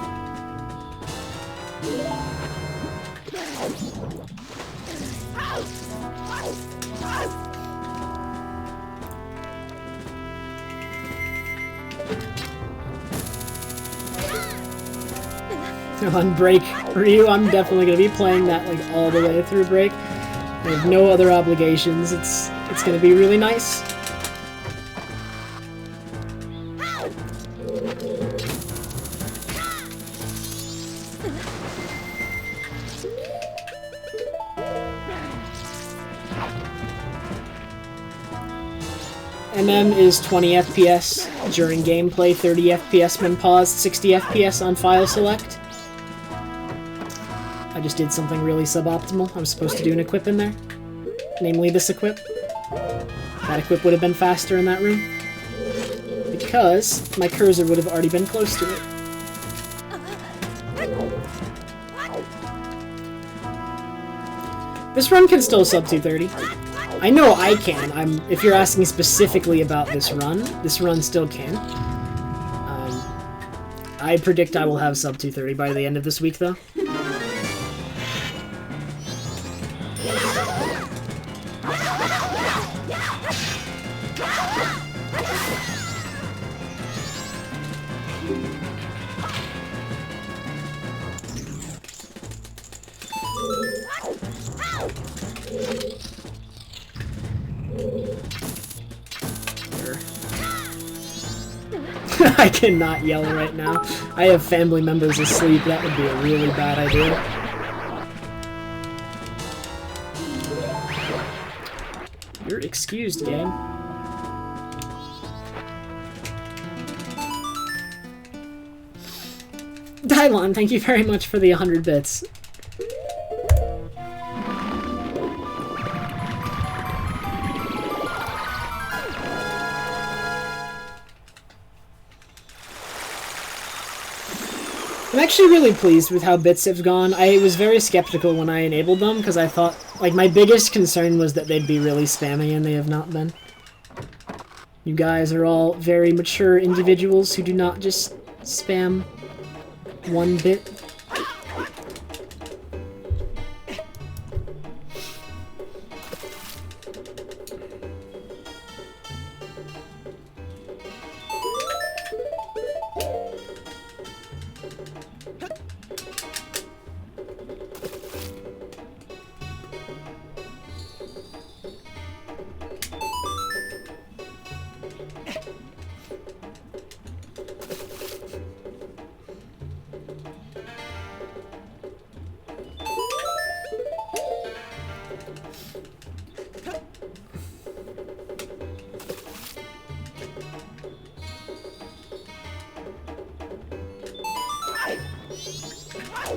On break, Ryu, I'm definitely gonna be playing that like all the way through break. I have no other obligations. It's gonna be really nice. MM is 20 FPS during gameplay, 30 FPS when paused, 60 FPS on file select. I just did something really suboptimal. I'm supposed to do an equip in there. Namely this equip. That equip would have been faster in that room. Because my cursor would have already been close to it. This run can still sub 230. I know I can. If you're asking specifically about this run still can. I predict I will have sub 230 by the end of this week, though. I cannot yell right now. I have family members asleep. That would be a really bad idea. You're excused, game. Dylon, thank you very much for the 100 bits. I'm actually really pleased with how bits have gone. I was very skeptical when I enabled them, because I thought, like, my biggest concern was that they'd be really spammy, and they have not been. You guys are all very mature individuals who do not just spam 1 bit.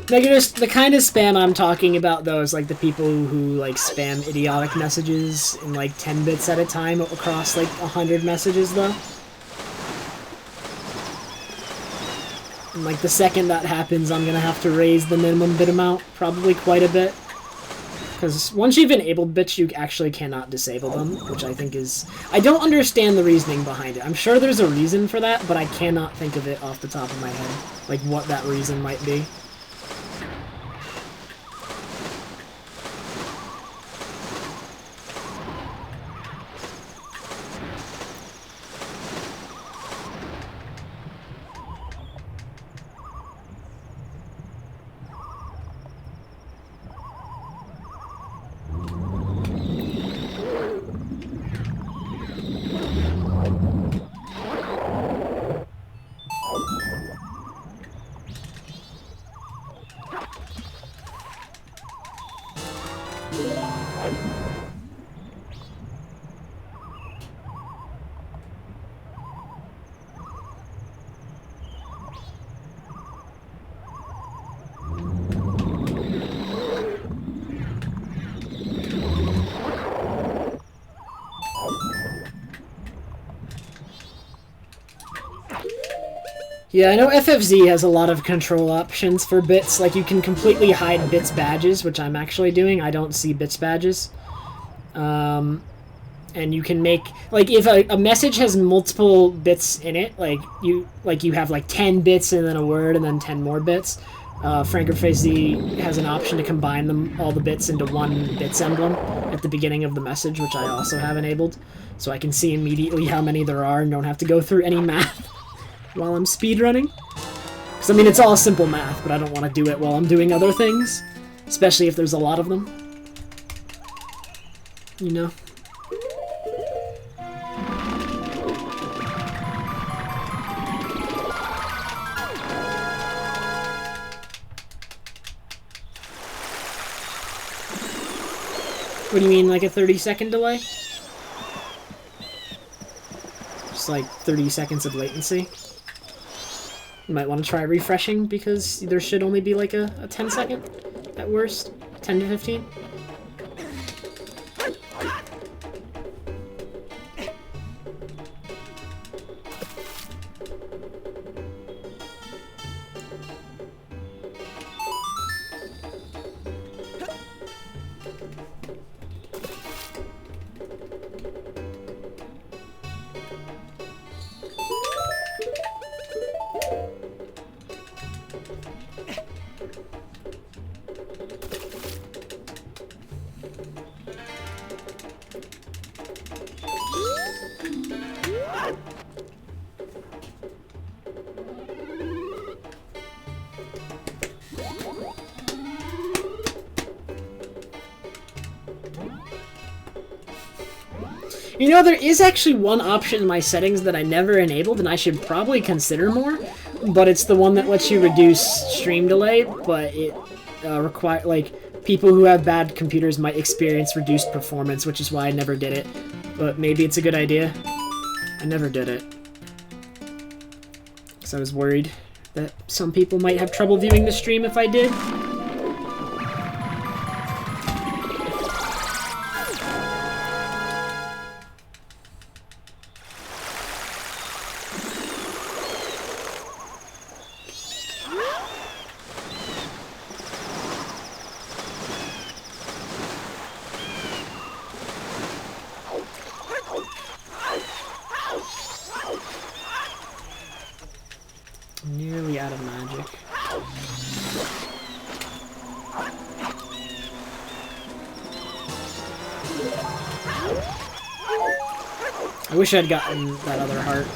Like, just the kind of spam I'm talking about, though, is like the people who like spam idiotic messages in like 10 bits at a time across like 100 messages, though. like, the second that happens, I'm gonna have to raise the minimum bit amount, probably quite a bit. Because once you've enabled bits, you actually cannot disable them, which I think is... I don't understand the reasoning behind it. I'm sure there's a reason for that, but I cannot think of it off the top of my head, like what that reason might be. Yeah, I know FFZ has a lot of control options for bits. Like, you can completely hide bits badges, which I'm actually doing. I don't see bits badges. And you can make... Like, if a message has multiple bits in it, like you have, like, 10 bits and then a word and then 10 more bits, FrankerFaceZ has an option to combine them, all the bits, into one bits emblem at the beginning of the message, which I also have enabled. So I can see immediately how many there are and don't have to go through any math while I'm speedrunning. Because, I mean, it's all simple math, but I don't want to do it while I'm doing other things. Especially if there's a lot of them. You know? What do you mean, like a 30-second delay? Just like 30 seconds of latency? You might want to try refreshing, because there should only be like a 10-second at worst. 10 to 15. You know, there is actually one option in my settings that I never enabled, and I should probably consider more, but it's the one that lets you reduce stream delay, but it like, people who have bad computers might experience reduced performance, which is why I never did it. But maybe it's a good idea. I never did it. Because I was worried that some people might have trouble viewing the stream if I did. Nearly out of magic. I wish I'd gotten that other heart.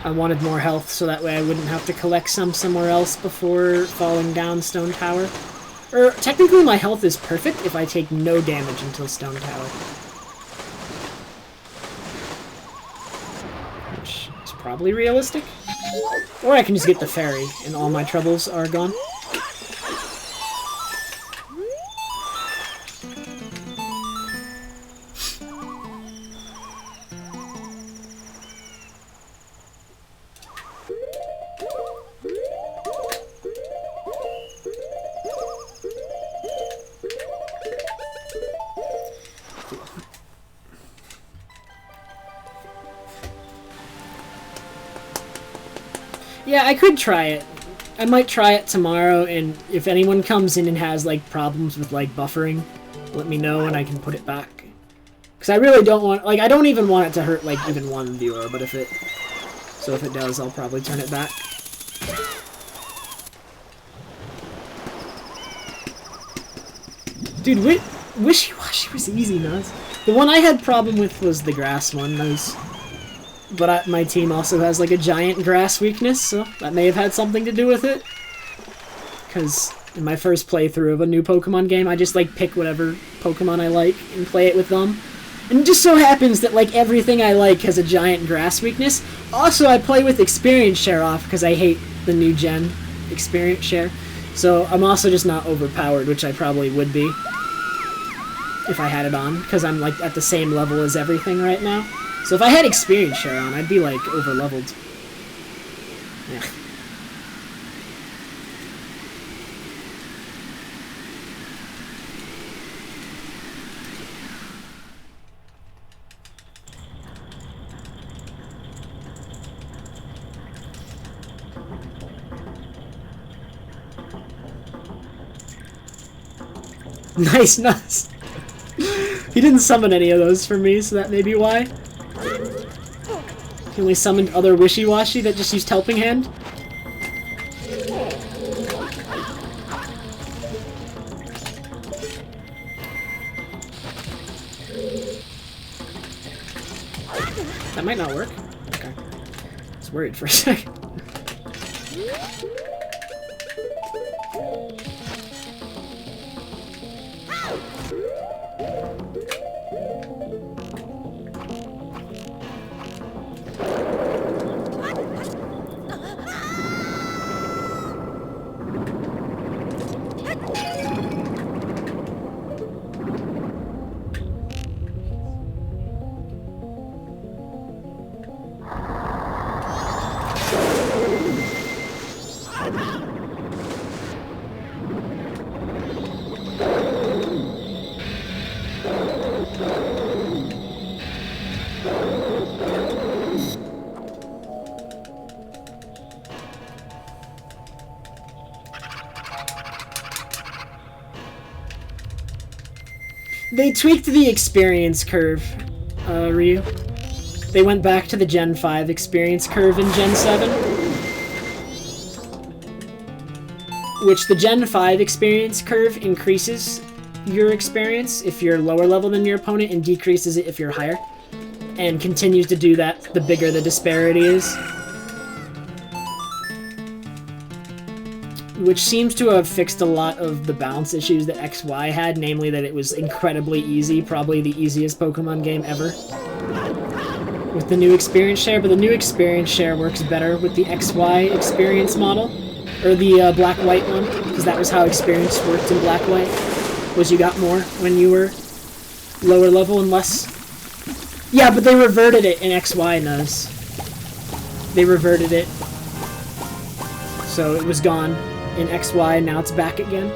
I wanted more health so that way I wouldn't have to collect some somewhere else before falling down Stone Tower. Or, technically my health is perfect if I take no damage until Stone Tower. Which is probably realistic. Or I can just get the ferry, and all my troubles are gone. Yeah, I could try it. I might try it tomorrow, and if anyone comes in and has, like, problems with, like, buffering, let me know and I can put it back. Because I really don't want, like, I don't even want it to hurt, like, even one viewer, but if it, so if it does, I'll probably turn it back. Dude, Wishy-Washy was easy, Nuz. The one I had problem with was the grass one, but my team also has, like, a giant grass weakness, so that may have had something to do with it. Because in my first playthrough of a new Pokemon game, I just, like, pick whatever Pokemon I like and play it with them. And it just so happens that, like, everything I like has a giant grass weakness. Also, I play with experience share off because I hate the new gen experience share. So I'm also just not overpowered, which I probably would be if I had it on, because I'm, like, at the same level as everything right now. So if I had experience share on, I'd be, like, over-leveled. Yeah. Nice, nice. He didn't summon any of those for me, so that may be why. He only summoned other Wishy-Washy that just used Helping Hand. That might not work. Okay. I was worried for a second. They tweaked the experience curve, Ryu. They went back to the Gen 5 experience curve in Gen 7. Which the Gen 5 experience curve increases your experience if you're lower level than your opponent and decreases it if you're higher. And continues to do that the bigger the disparity is. Which seems to have fixed a lot of the balance issues that XY had, namely that it was incredibly easy, probably the easiest Pokemon game ever. With the new experience share, but the new experience share works better with the XY experience model. Or the black-white one, because that was how experience worked in black-white. Was you got more when you were lower level and less. Yeah, but they reverted it in XY, Nuz. They reverted it. So it was gone in XY, and now it's back again.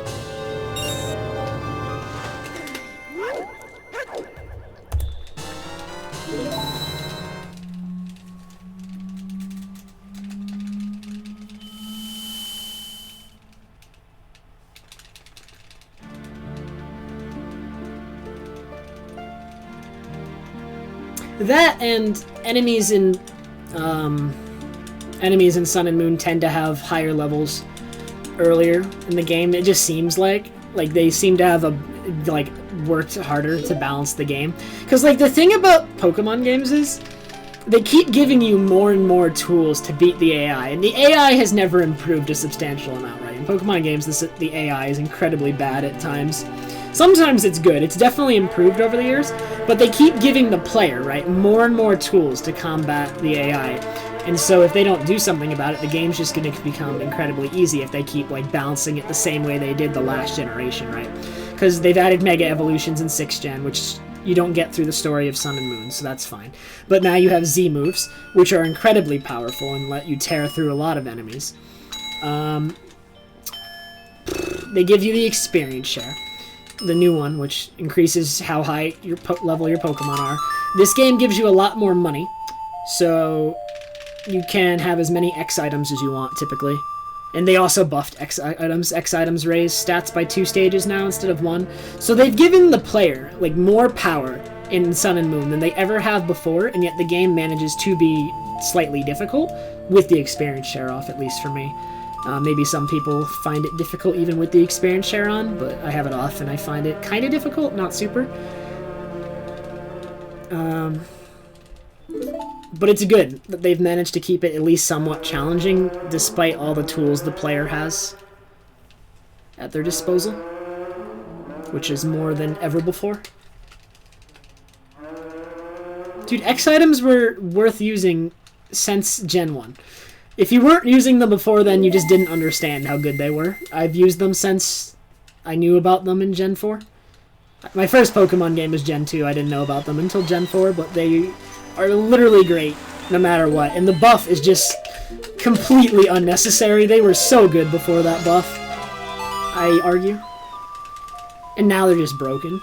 That and enemies in Sun and Moon tend to have higher levels earlier in the game. It just seems like they seem to have worked harder to balance the game. Because like the thing about Pokemon games is they keep giving you more and more tools to beat the AI, and the AI has never improved a substantial amount, right? In Pokemon games, the AI is incredibly bad at times. Sometimes it's good. It's definitely improved over the years, but they keep giving the player, right, more and more tools to combat the AI. And so if they don't do something about it, the game's just going to become incredibly easy if they keep like balancing it the same way they did the last generation, right? Because they've added Mega Evolutions in 6th Gen, which you don't get through the story of Sun and Moon, so that's fine. But now you have Z moves, which are incredibly powerful and let you tear through a lot of enemies. They give you the experience share. The new one, which increases how high your level your Pokemon are. This game gives you a lot more money, so you can have as many X items as you want, typically. And they also buffed X items. X items raise stats by 2 stages now instead of 1. So they've given the player like more power in Sun and Moon than they ever have before, and yet the game manages to be slightly difficult with the experience share off, at least for me. Maybe some people find it difficult even with the experience share on, but I have it off and I find it kind of difficult, not super. But it's good that they've managed to keep it at least somewhat challenging, despite all the tools the player has at their disposal, which is more than ever before. Dude, X items were worth using since Gen 1. If you weren't using them before then, you just didn't understand how good they were. I've used them since I knew about them in Gen 4. My first Pokemon game was Gen 2. I didn't know about them until Gen 4, but they are literally great no matter what. And the buff is just completely unnecessary. They were so good before that buff, I argue. And now they're just broken.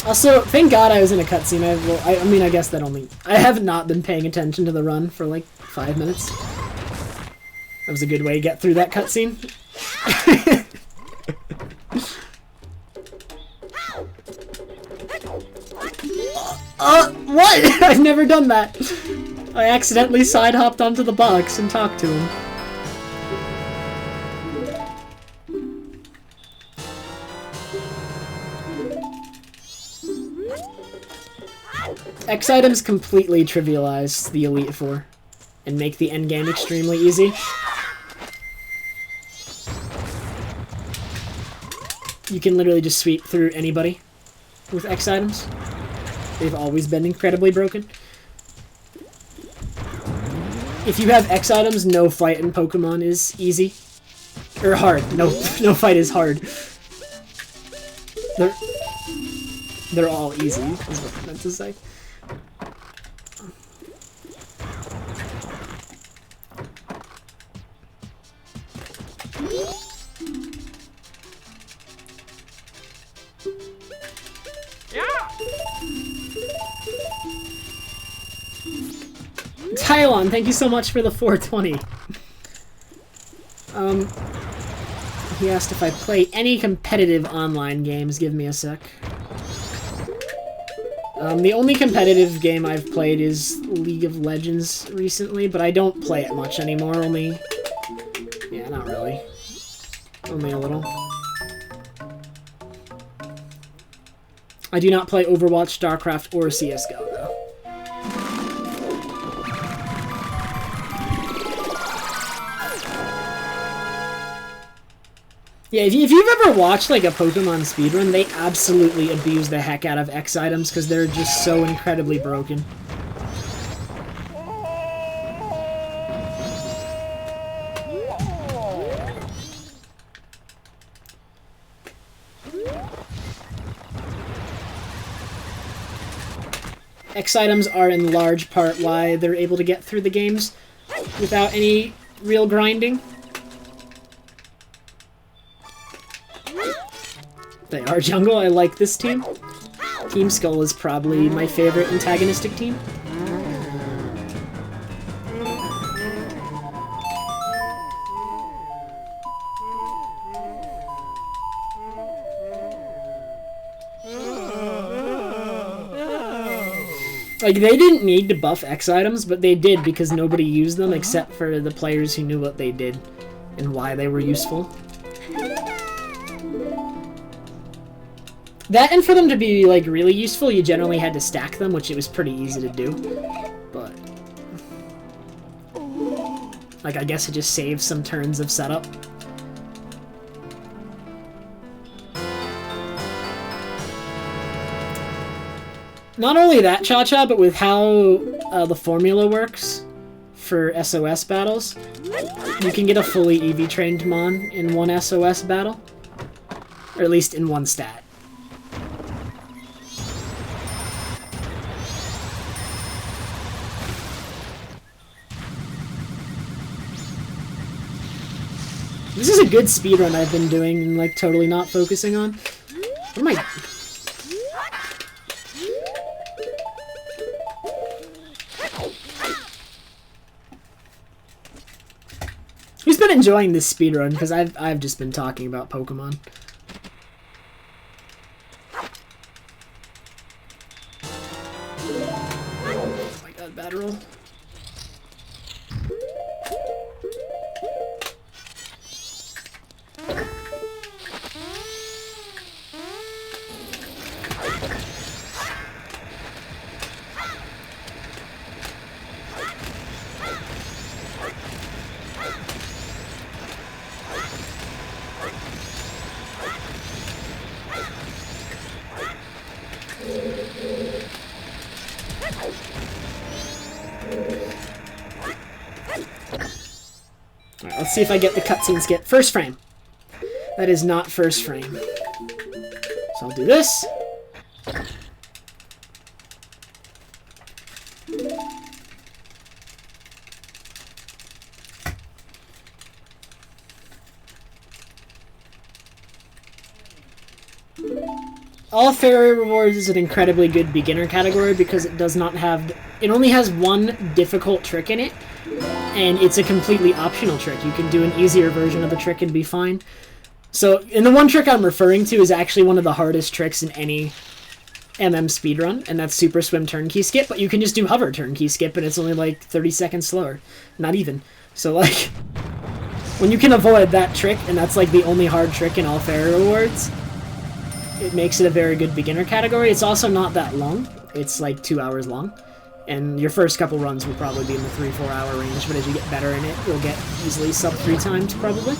Also, thank God I was in a cutscene. I mean, I guess that only... I have not been paying attention to the run for like 5 minutes. That was a good way to get through that cutscene. What? I've never done that. I accidentally side-hopped onto the box and talked to him. X items completely trivialize the Elite Four and make the endgame extremely easy. You can literally just sweep through anybody with X items. They've always been incredibly broken. If you have X items, no fight in Pokemon is easy. Or hard. No fight is hard. They're all easy, is what I meant to say. Taiwan, thank you so much for the 420. He asked if I play any competitive online games. Give me a sec. The only competitive game I've played is League of Legends recently, but I don't play it much anymore. Only... yeah, not really. Only a little. I do not play Overwatch, StarCraft, or CSGO, though. Yeah, if you've ever watched like a Pokemon speedrun, they absolutely abuse the heck out of X items because they're just so incredibly broken. X items are in large part why they're able to get through the games without any real grinding. They are jungle. I like this team. Team Skull is probably my favorite antagonistic team. Like, they didn't need to buff X items, but they did because nobody used them except for the players who knew what they did and why they were useful. That, and for them to be, like, really useful, you generally had to stack them, which it was pretty easy to do. But... like, I guess it just saves some turns of setup. Not only that, Cha-Cha, but with how the formula works for SOS battles, you can get a fully EV-trained Mon in one SOS battle. Or at least in one stat. This is a good speedrun I've been doing and, like, totally not focusing on. What am I... Who's been enjoying this speedrun? Because I've just been talking about Pokemon. Oh my god, bad roll. Alright, let's see if I get the cutscene skip. First frame. That is not first frame. So I'll do this. All Fairy Rewards is an incredibly good beginner category because it does not have... It only has one difficult trick in it, and it's a completely optional trick. You can do an easier version of the trick and be fine. So, and the one trick I'm referring to is actually one of the hardest tricks in any MM speedrun, and that's Super Swim Turnkey Skip, but you can just do Hover Turnkey Skip, and it's only like 30 seconds slower. Not even. So, like, when you can avoid that trick, and that's like the only hard trick in all Fairy Rewards, it makes it a very good beginner category. It's also not that long. It's like 2 hours long. And your first couple runs will probably be in the 3-4 hour range, but as you get better in it, you'll get easily sub 3 times, probably.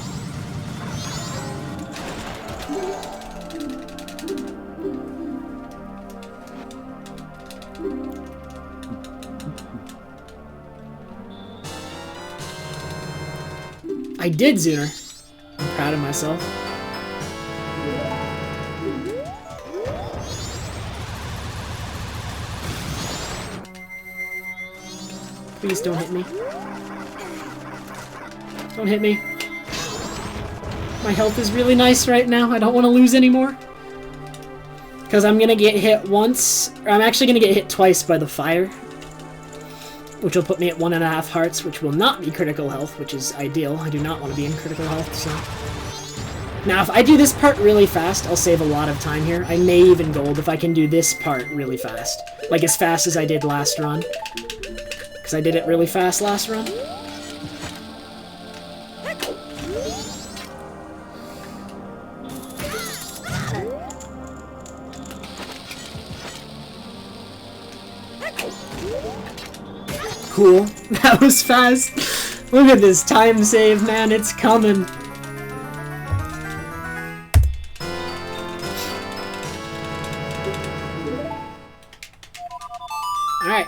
I did, Zuner. I'm proud of myself. Please don't hit me. Don't hit me. My health is really nice right now. I don't want to lose anymore. Because I'm going to get hit once. Or I'm actually going to get hit twice by the fire. Which will put me at 1.5 hearts, which will not be critical health, which is ideal. I do not want to be in critical health, so... Now, if I do this part really fast, I'll save a lot of time here. I may even gold if I can do this part really fast. Like, as fast as I did last run. I did it really fast last run. Cool. That was fast. Look at this time save, man. It's coming. Alright.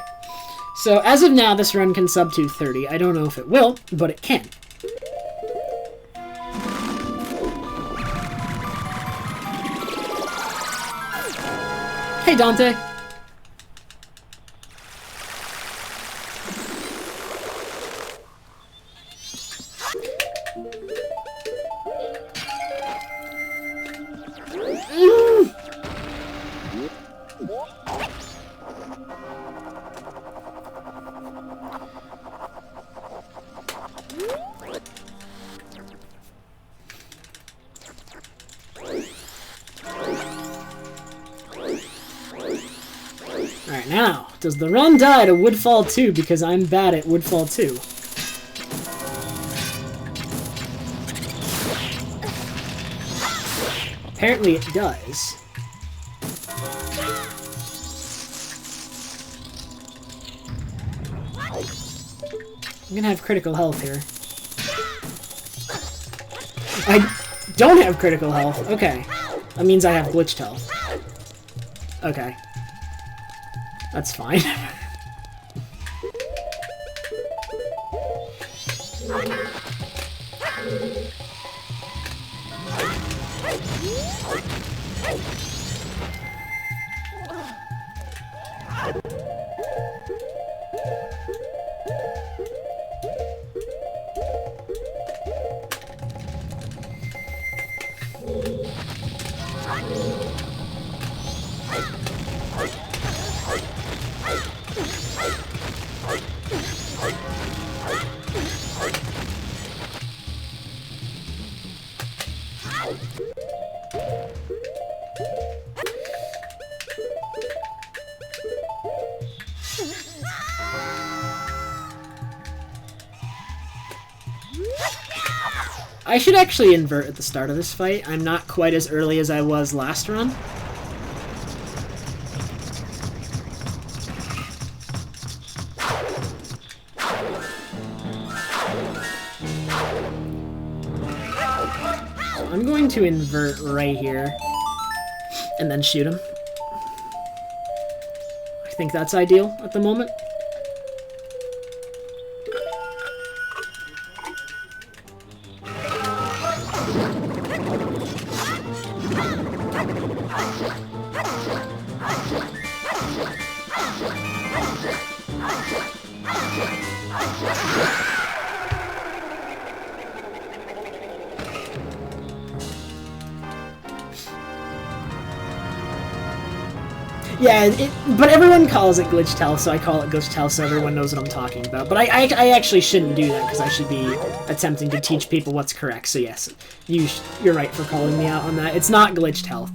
So, as of now, this run can sub 230. I don't know if it will, but it can. Hey, Dante. Alright, now, does the run die to Woodfall 2 because I'm bad at Woodfall 2? Apparently it does. I'm gonna have critical health here. I don't have critical health. Okay. That means I have glitched health. Okay. That's fine. I should actually invert at the start of this fight. I'm not quite as early as I was last run. I'm going to invert right here and then shoot him. I think that's ideal at the moment. Yeah, but everyone calls it glitched health, so I call it glitched health so everyone knows what I'm talking about. But I actually shouldn't do that, because I should be attempting to teach people what's correct. So yes, you're right for calling me out on that. It's not glitched health.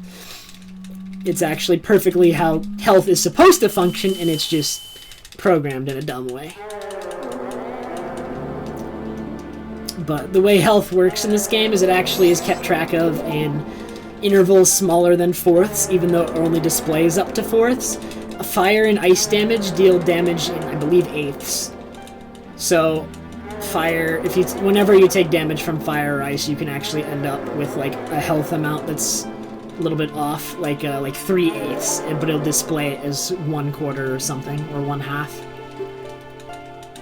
It's actually perfectly how health is supposed to function, and it's just programmed in a dumb way. But the way health works in this game is it actually is kept track of in intervals smaller than fourths, even though it only displays up to fourths. A fire and ice damage deal damage in, I believe, eighths. So, fire, whenever you take damage from fire or ice, you can actually end up with like a health amount that's a little bit off, like 3/8, but it'll display it as 1/4 or something, or 1/2.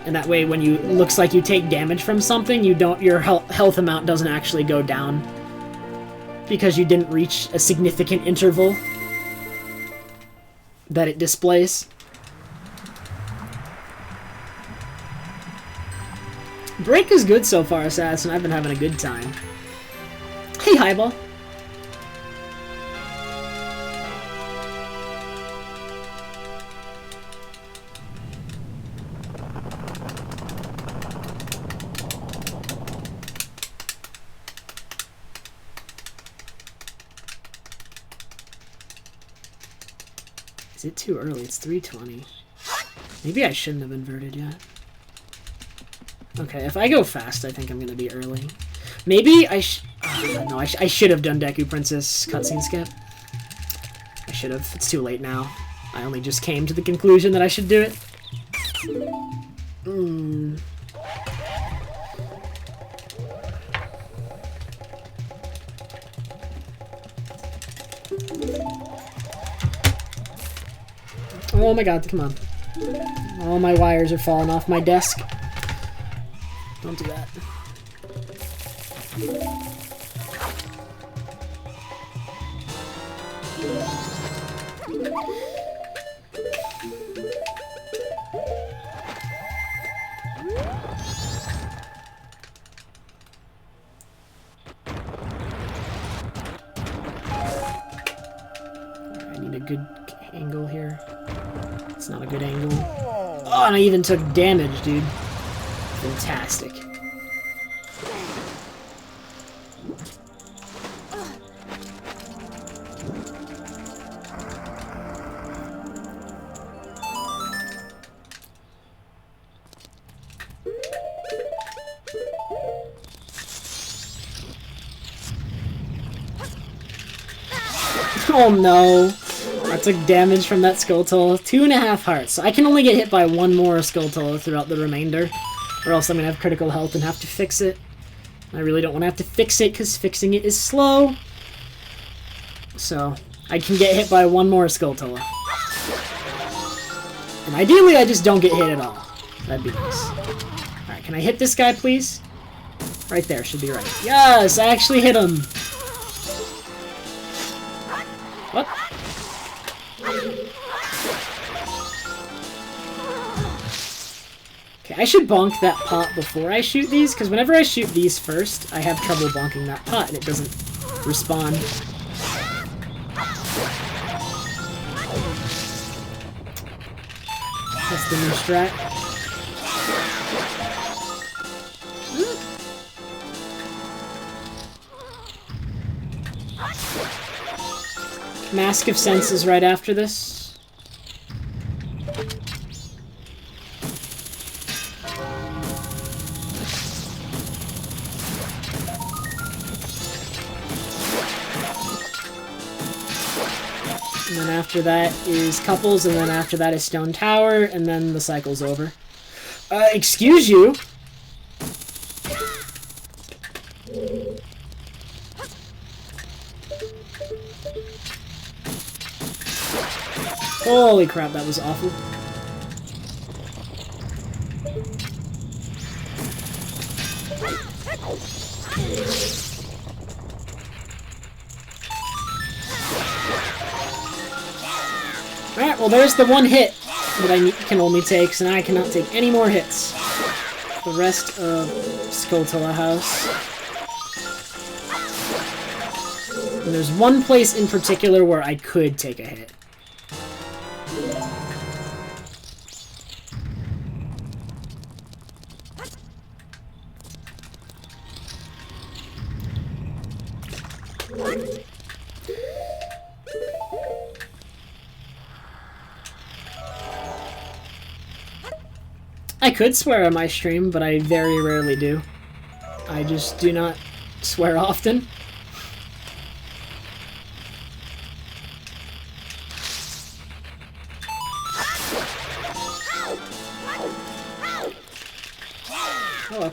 And that way, when you looks like you take damage from something, your health amount doesn't actually go down, because you didn't reach a significant interval that it displays. Break is good so far, Assassin. I've been having a good time. Hey, Highball. Is it too early? It's 3:20. Maybe I shouldn't have inverted yet. Okay, if I go fast, I think I'm gonna be early. Maybe I no, I should have done Deku Princess cutscene skip. I should have. It's too late now. I only just came to the conclusion that I should do it. Oh my god, come on. All my wires are falling off my desk. Don't do that. I need a good angle here. It's not a good angle. Oh, and I even took damage, dude. Fantastic. Oh no. I took damage from that Skulltula. 2.5 hearts. So I can only get hit by one more Skulltula throughout the remainder, or else I'm going to have critical health and have to fix it. I really don't want to have to fix it, because fixing it is slow. So, I can get hit by one more Skulltula. And ideally, I just don't get hit at all. That'd be nice. Alright, can I hit this guy, please? Right there, should be right. Yes, I actually hit him! What? Okay, I should bonk that pot before I shoot these, because whenever I shoot these first, I have trouble bonking that pot, and it doesn't respond. That's the new strat. Mask of Sense is right after this. And then after that is Couples, and then after that is Stone Tower, and then the cycle's over. Excuse you? Holy crap, that was awful. Alright, well there's the one hit that I can only take, so now I cannot take any more hits. The rest of Skulltula House. And there's one place in particular where I could take a hit. I could swear on my stream, but I very rarely do. I just do not swear often. Hello.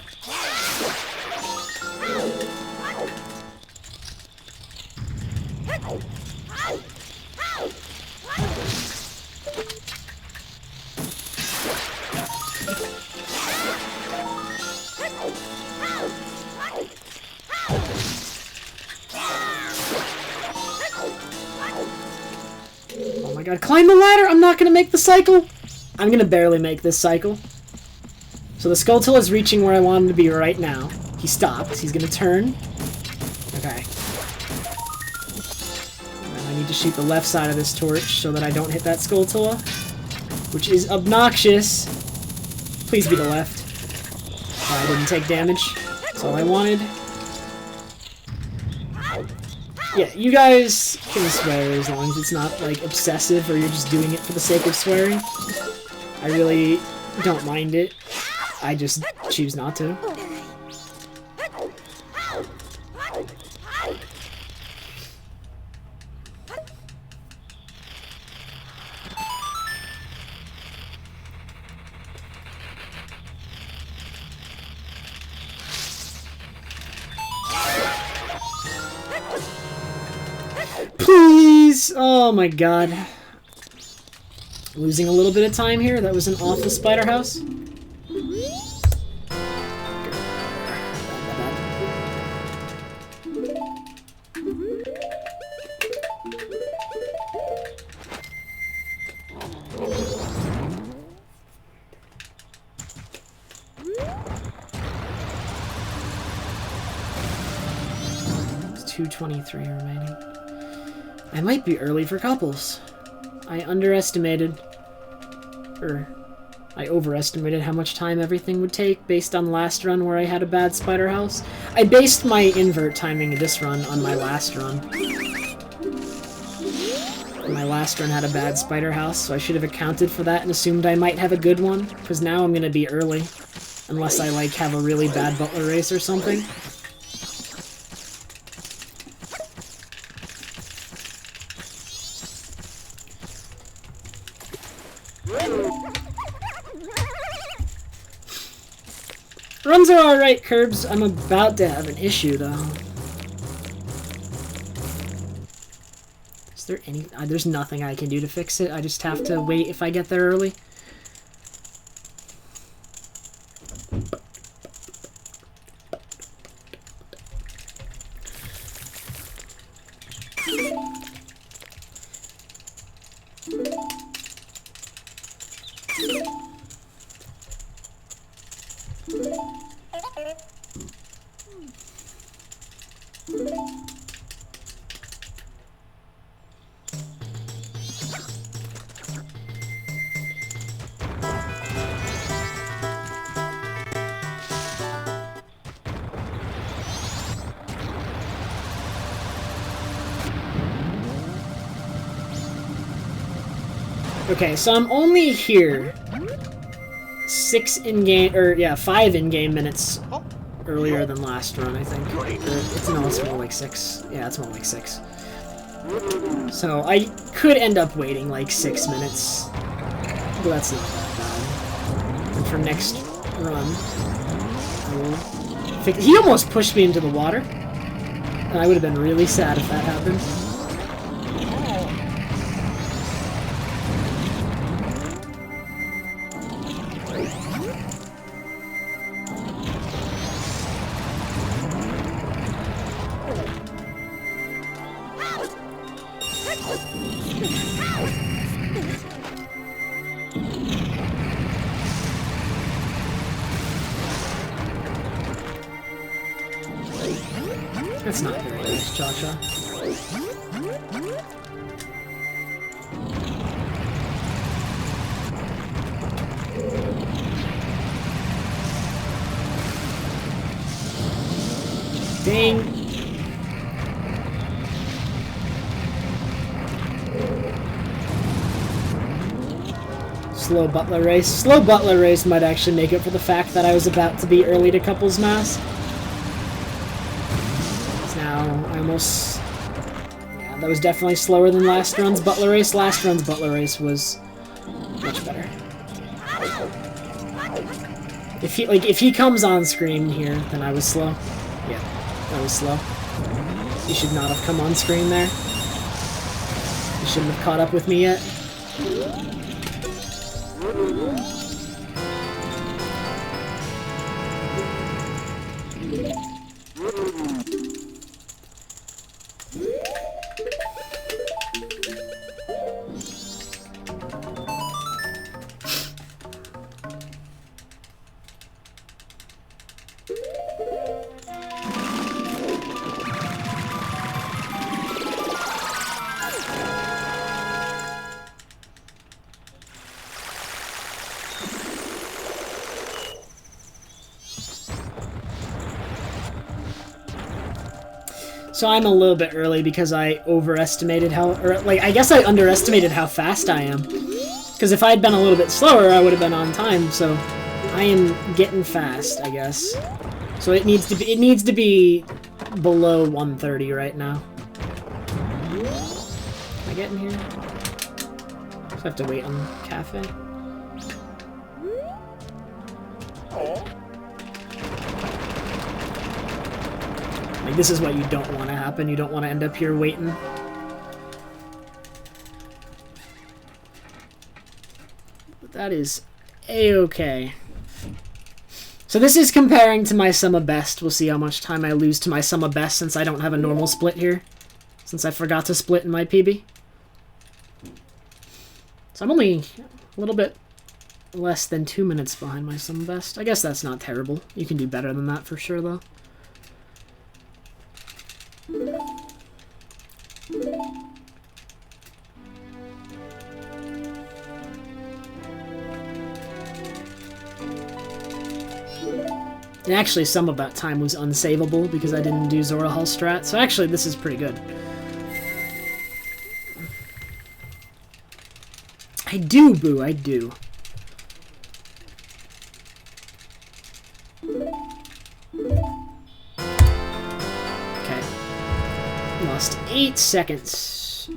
Oh my god, climb the ladder! I'm not gonna make the cycle! I'm gonna barely make this cycle. So the Skulltula is reaching where I want him to be right now. He stopped. He's gonna turn. Okay. And I need to shoot the left side of this torch so that I don't hit that Skulltula, which is obnoxious. Please be the left. Oh, I didn't take damage. That's all I wanted. Yeah, you guys can swear as long as it's not, like, obsessive or you're just doing it for the sake of swearing. I really don't mind it. I just choose not to. Please! Oh my god. Losing a little bit of time here. That was an awful spider house. It's 223 remaining. I might be early for Couples. I overestimated how much time everything would take based on last run where I had a bad spider house. I based my invert timing of this run on my last run. My last run had a bad spider house, so I should have accounted for that and assumed I might have a good one, because now I'm gonna be early. Unless I, like, have a really bad butler race or something. Runs are alright, Curbs. I'm about to have an issue, though. Is there any... there's nothing I can do to fix it. I just have to wait if I get there early. Okay, so I'm only here 5 in-game minutes earlier than last run, I think. It's more like 6. Yeah, it's more like 6. So I could end up waiting like 6 minutes, but that's not that bad. And for next run, he almost pushed me into the water, and I would have been really sad if that happened. That's not very nice, Cha-Cha. Dang. Slow Butler race. Slow Butler race might actually make it for the fact that I was about to be early to Couples Mass. Almost... Yeah, that was definitely slower than last run's Butler race. Last run's Butler race was much better. If he comes on screen here, then I was slow. Yeah, I was slow. He should not have come on screen there. He shouldn't have caught up with me yet. So I'm a little bit early because I overestimated I guess I underestimated how fast I am. Because if I had been a little bit slower, I would have been on time, so I am getting fast, I guess. So it needs to be below 130 right now. Can I get in here? Just have to wait on the cafe. Like, this is what you don't want to happen. You don't want to end up here waiting. But that is a-okay. So this is comparing to my sum of best. We'll see how much time I lose to my sum of best since I don't have a normal split here. Since I forgot to split in my PB. So I'm only a little bit less than 2 minutes behind my sum of best. I guess that's not terrible. You can do better than that for sure, though. And actually, some of that time was unsavable because I didn't do Zora Hull strat, so actually this is pretty good. I do, Boo, I do. Okay. Lost 8 seconds.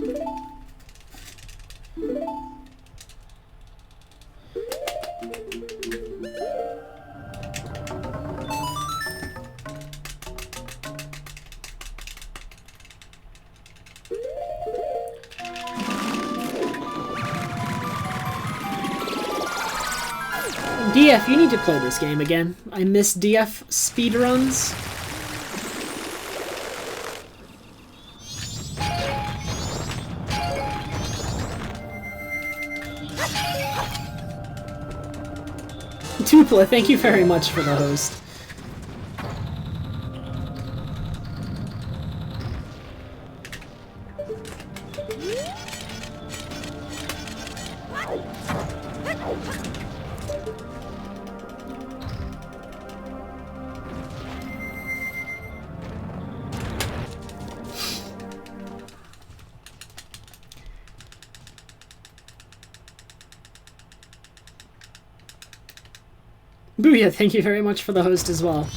DF, you need to play this game again. I miss DF speedruns. Tupla, thank you very much for the host. Booyah, thank you very much for the host as well.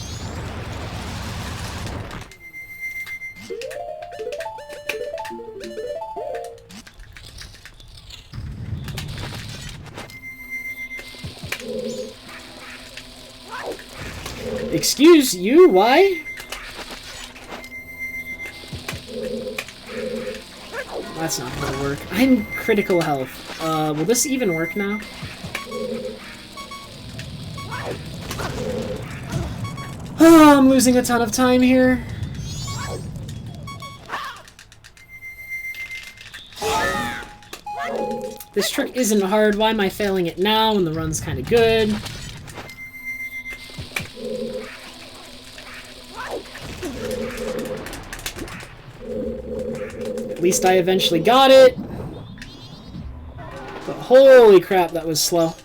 Excuse you? Why? That's not gonna work. I'm critical health. Will this even work now? Oh, I'm losing a ton of time here. This trick isn't hard. Why am I failing it now when the run's kind of good? At least I eventually got it. But holy crap, that was slow.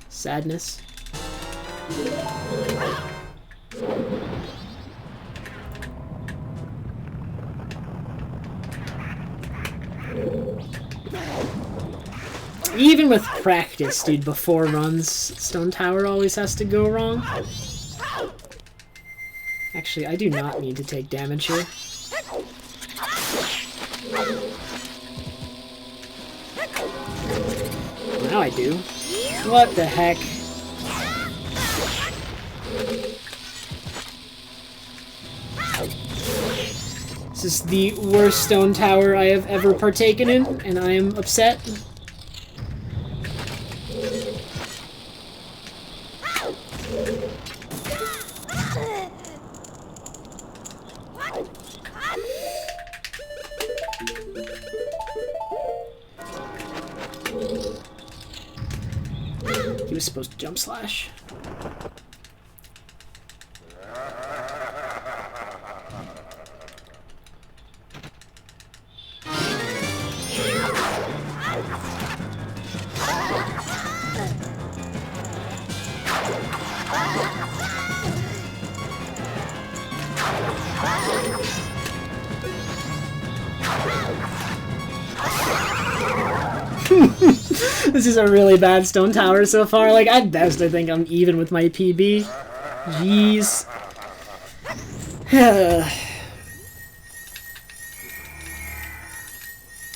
Sadness. Even with practice, dude, before runs, Stone Tower always has to go wrong. Actually, I do not need to take damage here. Now I do. What the heck? This is the worst Stone Tower I have ever partaken in, and I am upset. He was supposed to jump slash. This is a really bad Stone Tower so far. Like, at best, I think I'm even with my PB. Jeez.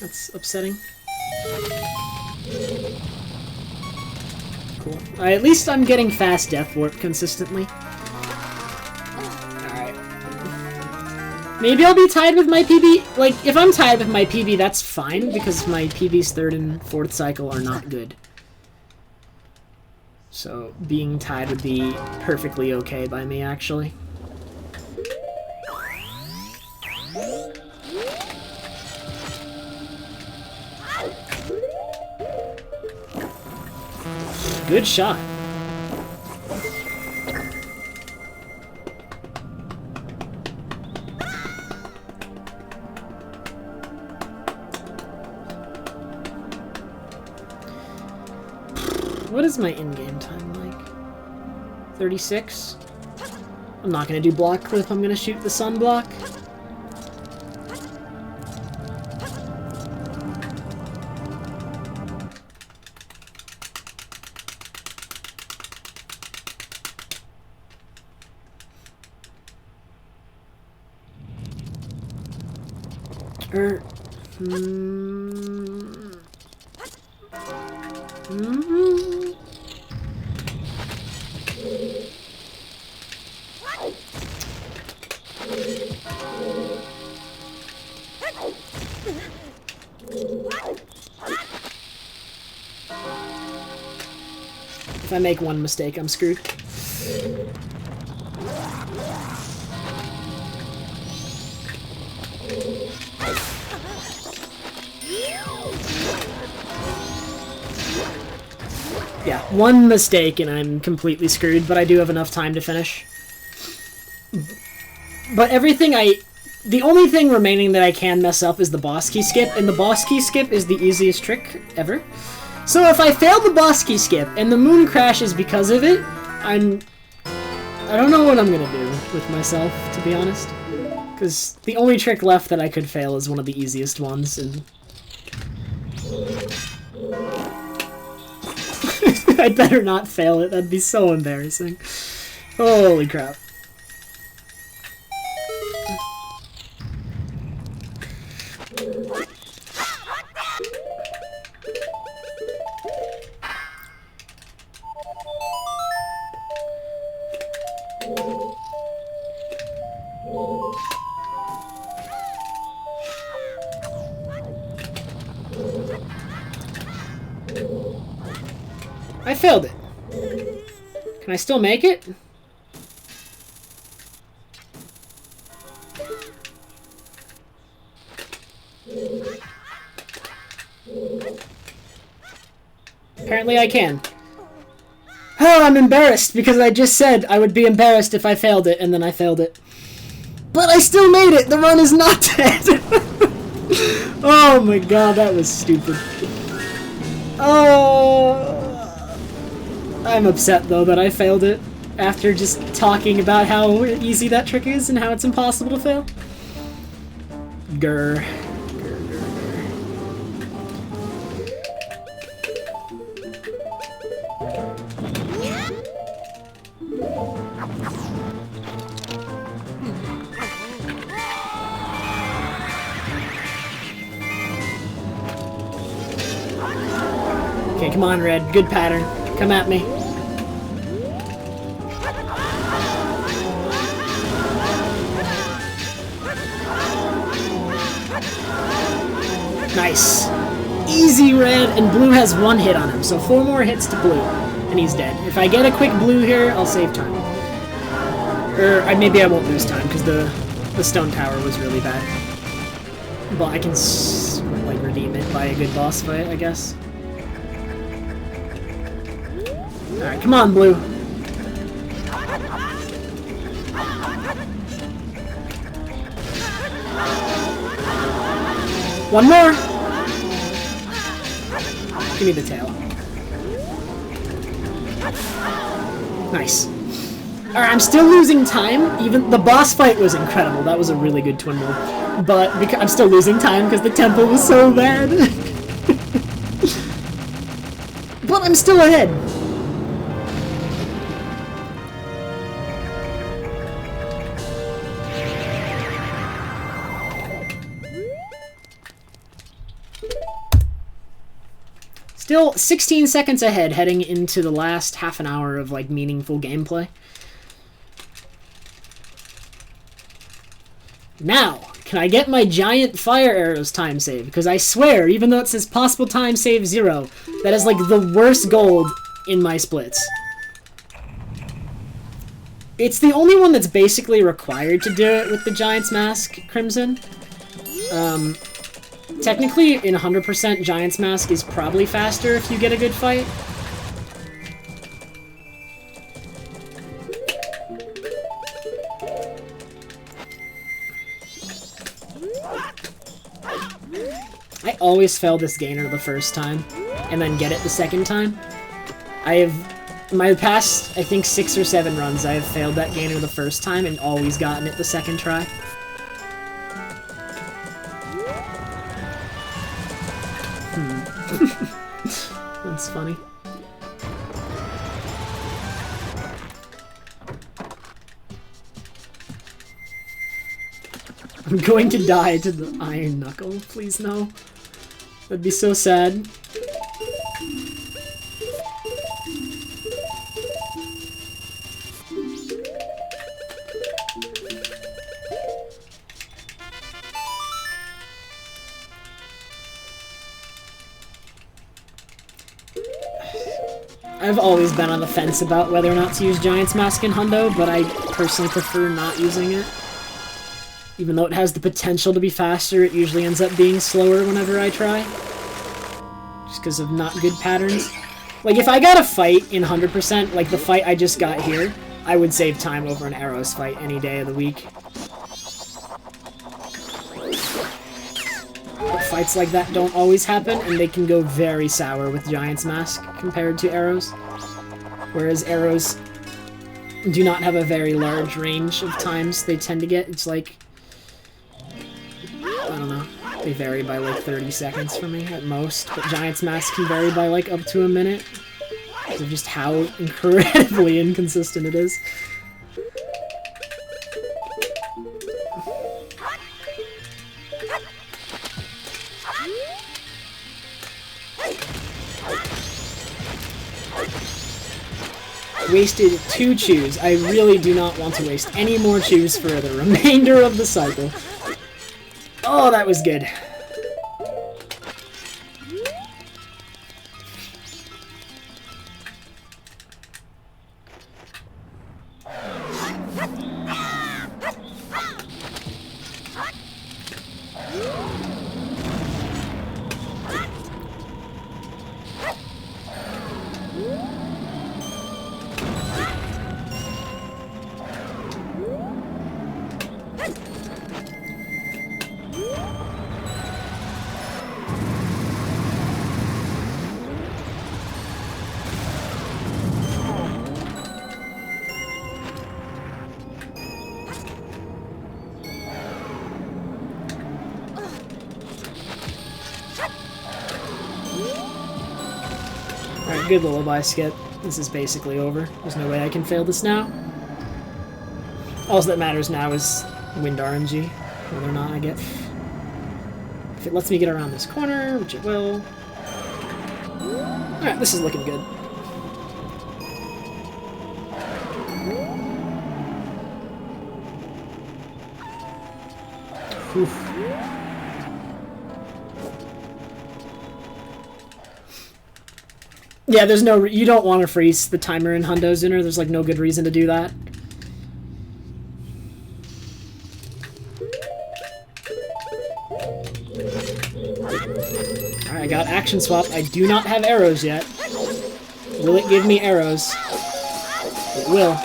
That's upsetting. Cool. Alright, at least I'm getting fast Death Warp consistently. Alright. Maybe I'll be tied with my PB. Like, if I'm tied with my PB, that's fine, because my PB's 3rd and 4th cycle are not good. So, being tied would be perfectly okay by me, actually. Good shot. What is my in-game time like? 36? I'm not gonna do block clip, I'm gonna shoot the sun block. If I make one mistake, I'm screwed. Yeah, one mistake and I'm completely screwed, but I do have enough time to finish. But the only thing remaining that I can mess up is the boss key skip, and the boss key skip is the easiest trick ever. So if I fail the boss key skip and the moon crashes because of it, I don't know what I'm gonna do with myself, to be honest. Because the only trick left that I could fail is one of the easiest ones, and... I better not fail it. That'd be so embarrassing. Holy crap. I failed it. Can I still make it? Apparently I can. Oh, I'm embarrassed because I just said I would be embarrassed if I failed it, and then I failed it. But I still made it! The run is not dead! Oh my god, that was stupid. Oh... I'm upset, though, that I failed it after just talking about how easy that trick is and how it's impossible to fail. Grr. Okay, come on, Red. Good pattern. Come at me. Nice. Easy, Red, and Blue has 1 hit on him, so 4 more hits to Blue, and he's dead. If I get a quick Blue here, I'll save time. Or maybe I won't lose time, because the stone tower was really bad. But I can, like, redeem it by a good boss fight, I guess. Alright, come on, Blue. One more! Give me the tail. Nice. Alright, I'm still losing time. Even the boss fight was incredible. That was a really good twin move. But I'm still losing time because the tempo was so bad. But I'm still ahead. Still 16 seconds ahead, heading into the last half an hour of, like, meaningful gameplay. Now, can I get my giant fire arrows time save? Because I swear, even though it says possible time save 0, that is, like, the worst gold in my splits. It's the only one that's basically required to do it with the Giant's Mask, Crimson. Technically, in 100%, Giant's Mask is probably faster if you get a good fight. I always fail this gainer the first time, and then get it the second time. My past, I think, 6 or 7 runs, I have failed that gainer the first time and always gotten it the second try. That's funny. I'm going to die to the Iron Knuckle. Please no. That'd be so sad. I've always been on the fence about whether or not to use Giant's Mask in Hundo, but I personally prefer not using it. Even though it has the potential to be faster, it usually ends up being slower whenever I try. Just because of not good patterns. Like, if I got a fight in 100%, like the fight I just got here, I would save time over an Arrows fight any day of the week. But fights like that don't always happen, and they can go very sour with Giant's Mask compared to Arrows. Whereas Arrows do not have a very large range of times they tend to get. It's like, I don't know, they vary by like 30 seconds for me at most, but Giant's Mask can vary by like up to a minute. because of just how incredibly inconsistent it is. Wasted 2 chews. I really do not want to waste any more chews for the remainder of the cycle. Oh, that was good. Alright, good lullaby skip. This is basically over. There's no way I can fail this now. All that matters now is wind RNG, whether or not I get... If it lets me get around this corner, which it will. Alright, this is looking good. Oof. Yeah, there's no... You don't want to freeze the timer in Hundo Zinner. There's, like, no good reason to do that. Alright, I got action swap. I do not have arrows yet. Will it give me arrows? It will.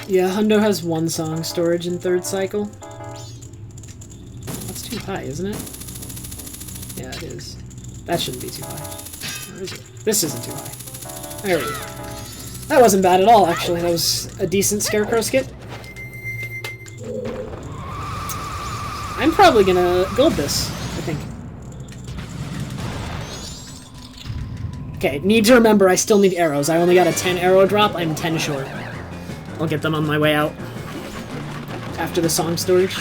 Yeah, Hundo has 1 song storage in 3rd cycle. That's too high, isn't it? Yeah, it is. That shouldn't be too high. Or is it? This isn't too high. There we go. That wasn't bad at all, actually. That was a decent Scarecrow skip. I'm probably gonna gold this, I think. Okay, need to remember I still need arrows. I only got a 10 arrow drop. I'm 10 short. I'll get them on my way out after the song storage.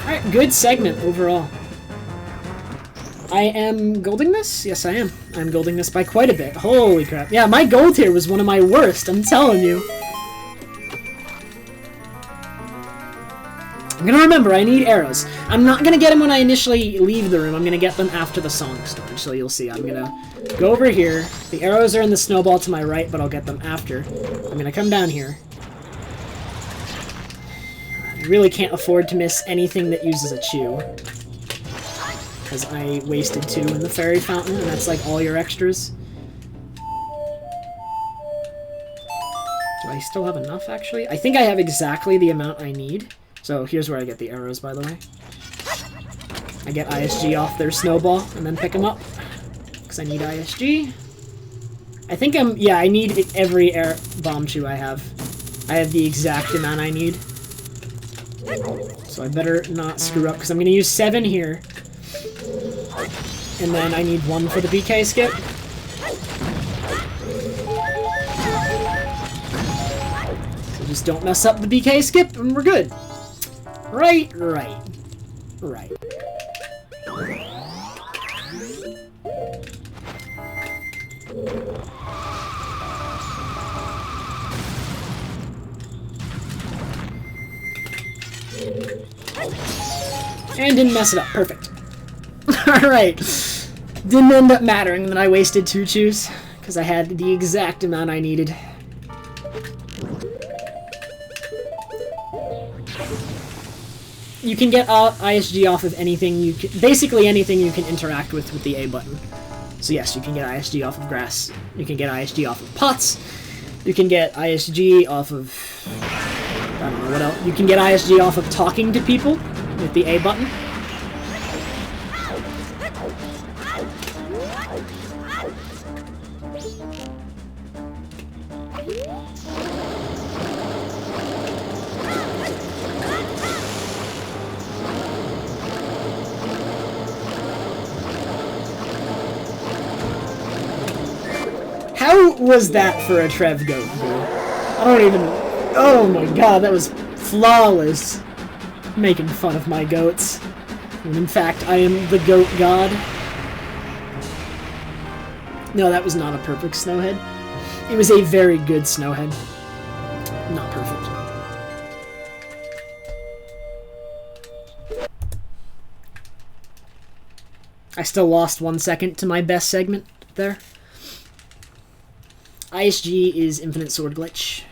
Alright, good segment overall. I am golding this? Yes, I am. I'm golding this by quite a bit. Holy crap. Yeah, my gold here was one of my worst, I'm telling you. I'm gonna remember, I need arrows. I'm not gonna get them when I initially leave the room. I'm gonna get them after the song storage, so you'll see. I'm gonna go over here. The arrows are in the snowball to my right, but I'll get them after. I'm gonna come down here. I really can't afford to miss anything that uses a chew. Because I wasted 2 in the fairy fountain, and that's like all your extras. Do I still have enough, actually? I think I have exactly the amount I need. So here's where I get the arrows, by the way. I get ISG off their snowball, and then pick them up. Because I need ISG. I think yeah, I need every air bomb chew I have. I have the exact amount I need. So I better not screw up, because I'm going to use 7 here. And then I need 1 for the BK skip. So just don't mess up the BK skip, and we're good. Right. And didn't mess it up. Perfect. Alright. Didn't end up mattering that I wasted 2 chews, because I had the exact amount I needed. You can get ISG off of anything you can, basically anything you can interact with the A button. So yes, you can get ISG off of grass. You can get ISG off of pots. You can get ISG off of... I don't know what else. You can get ISG off of talking to people with the A button. How was that for a Trev goat, bro? I don't even... Oh my god, that was flawless. Making fun of my goats. When in fact, I am the goat god. No, that was not a perfect snowhead. It was a very good snowhead. Not perfect. I still lost 1 second to my best segment there. ISG is Infinite Sword Glitch.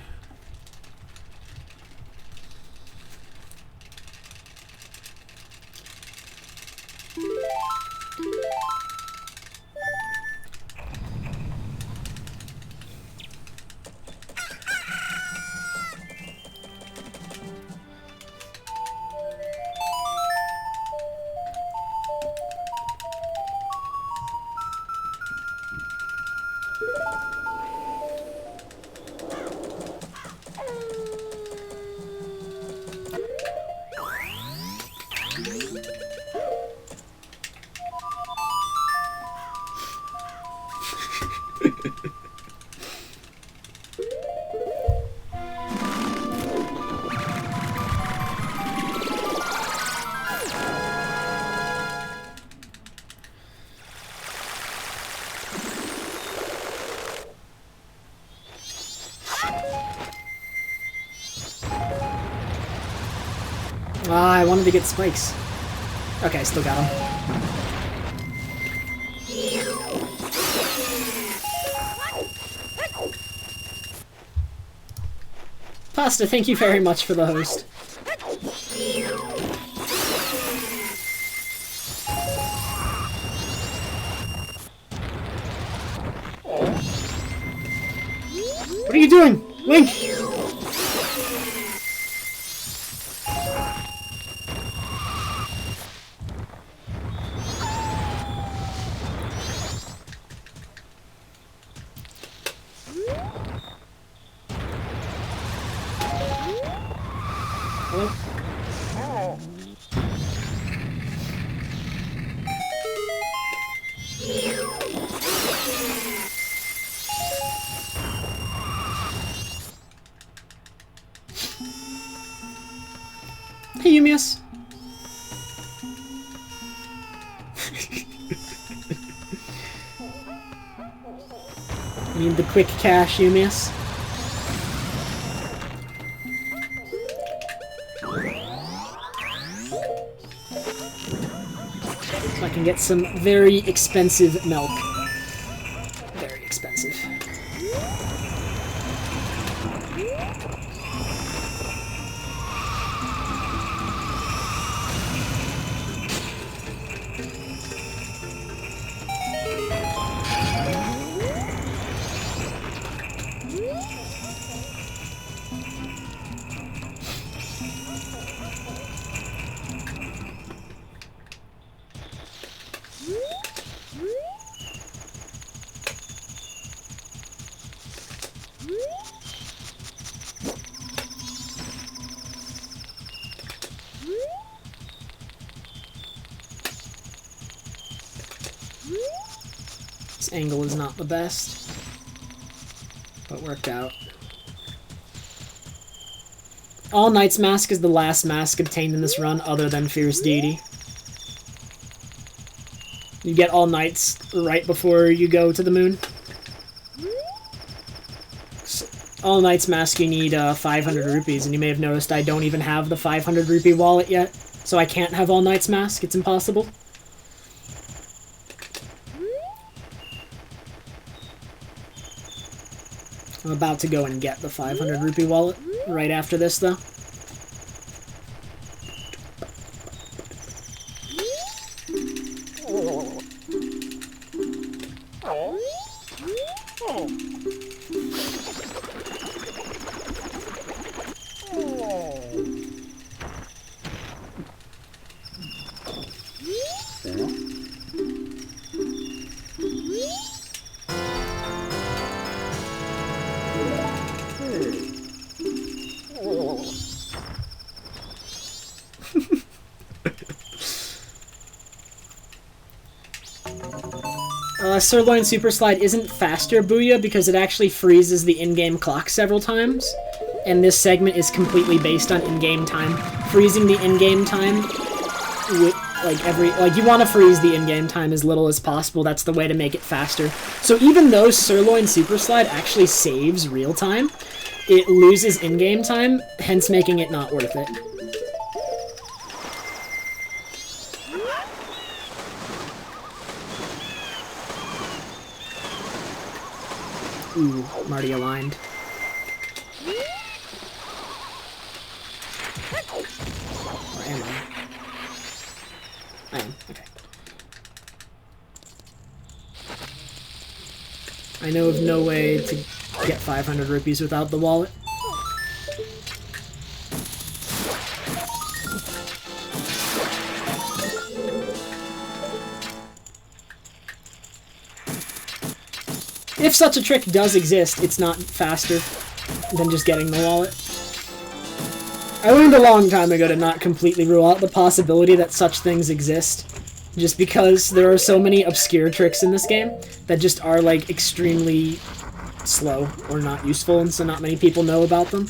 I wanted to get spikes. Okay, still got them. Pasta, thank you very much for the host. What are you doing? Link! Hey, Yumius. Need the quick cash, Yumius. So I can get some very expensive milk. Very expensive. This angle is not the best, but worked out. All Knight's Mask is the last mask obtained in this run other than Fierce Deity. You get All Knights right before you go to the moon. So, All Knight's Mask you need 500 rupees, and you may have noticed I don't even have the 500 rupee wallet yet, so I can't have All Knight's Mask, it's impossible. I'm about to go and get the 500 rupee wallet right after this, though. Sirloin Super Slide isn't faster, Booyah, because it actually freezes the in-game clock several times, and this segment is completely based on in-game time. Freezing the in-game time, you want to freeze the in-game time as little as possible. That's the way to make it faster. So even though Sirloin Super Slide actually saves real time, it loses in-game time, hence making it not worth it. Ooh, I'm already aligned. Or am I? I am, okay. I know of no way to get 500 rupees without the wallet. If such a trick does exist, it's not faster than just getting the wallet. I learned a long time ago to not completely rule out the possibility that such things exist, just because there are so many obscure tricks in this game that just are, like, extremely slow or not useful, and so not many people know about them.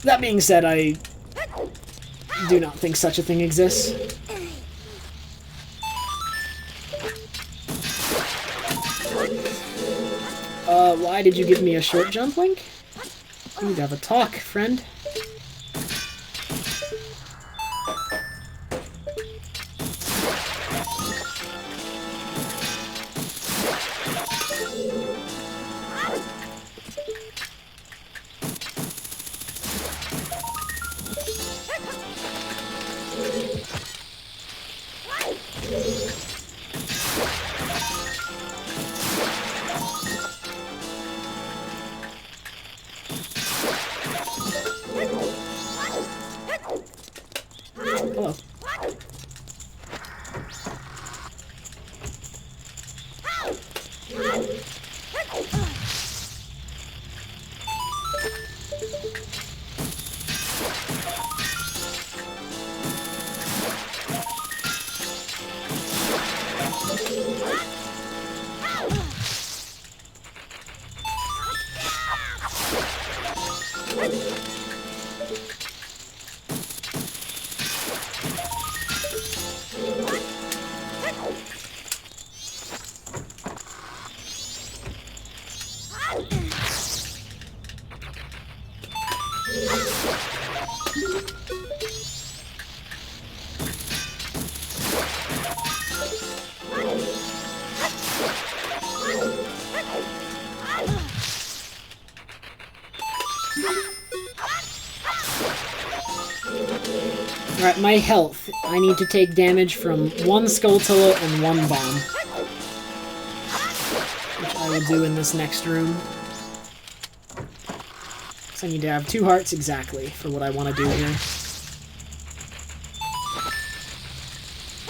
That being said, I do not think such a thing exists. Why did you give me a short jump link? We need to have a talk, friend. Hello. Alright, my health. I need to take damage from one Skulltula and one bomb. Which I will do in this next room. So I need to have 2 hearts exactly for what I want to do here.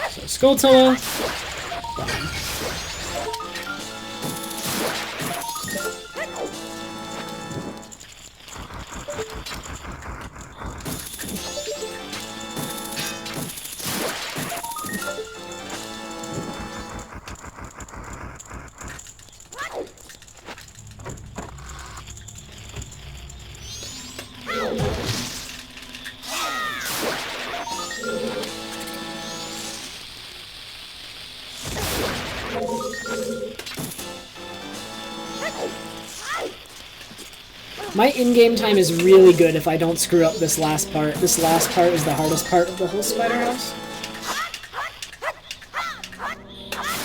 So Skulltula, bomb. My in-game time is really good if I don't screw up this last part. This last part is the hardest part of the whole spider house.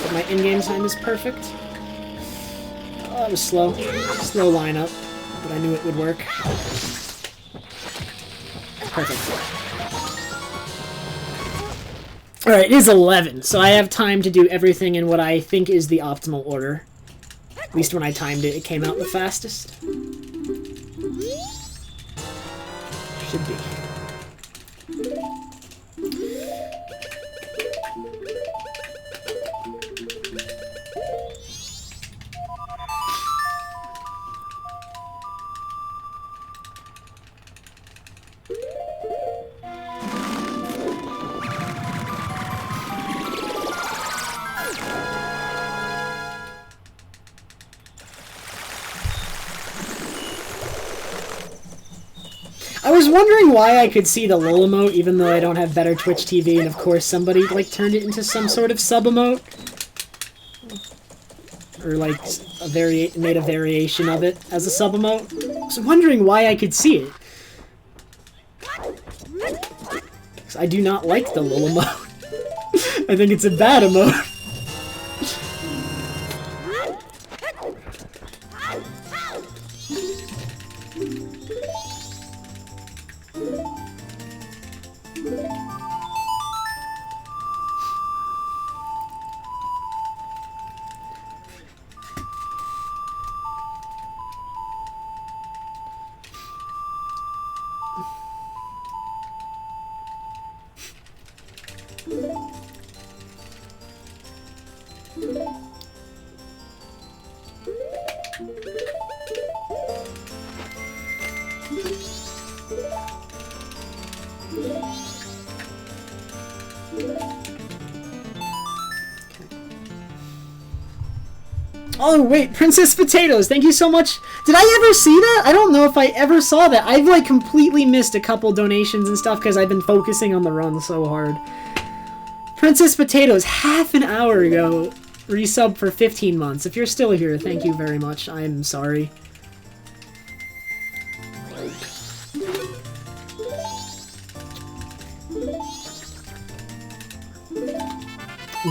But my in-game time is perfect. Oh, that was slow. Slow lineup, but I knew it would work. Perfect. Alright, it is 11, so I have time to do everything in what I think is the optimal order. At least when I timed it, it came out the fastest. Should be. was wondering why I could see the lol emote even though I don't have better Twitch TV, and of course somebody like turned it into some sort of sub emote. Or like made a variation of it as a sub emote. I was wondering why I could see it. 'Cause I do not like the lol emote. I think it's a bad emote. Oh wait, Princess Potatoes, thank you so much. Did I ever see that? I don't know if I ever saw that. I've like completely missed a couple donations and stuff because I've been focusing on the run so hard. Princess Potatoes, half an hour ago, resub for 15 months. If you're still here, thank you very much. I'm sorry.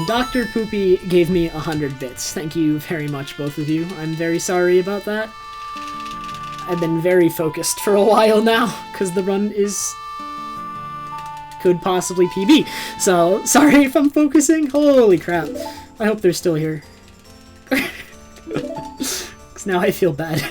Dr. Poopy gave me 100 bits. Thank you very much, both of you. I'm very sorry about that. I've been very focused for a while now, because the run could possibly PB. So, sorry if I'm focusing. Holy crap. I hope they're still here. Because now I feel bad.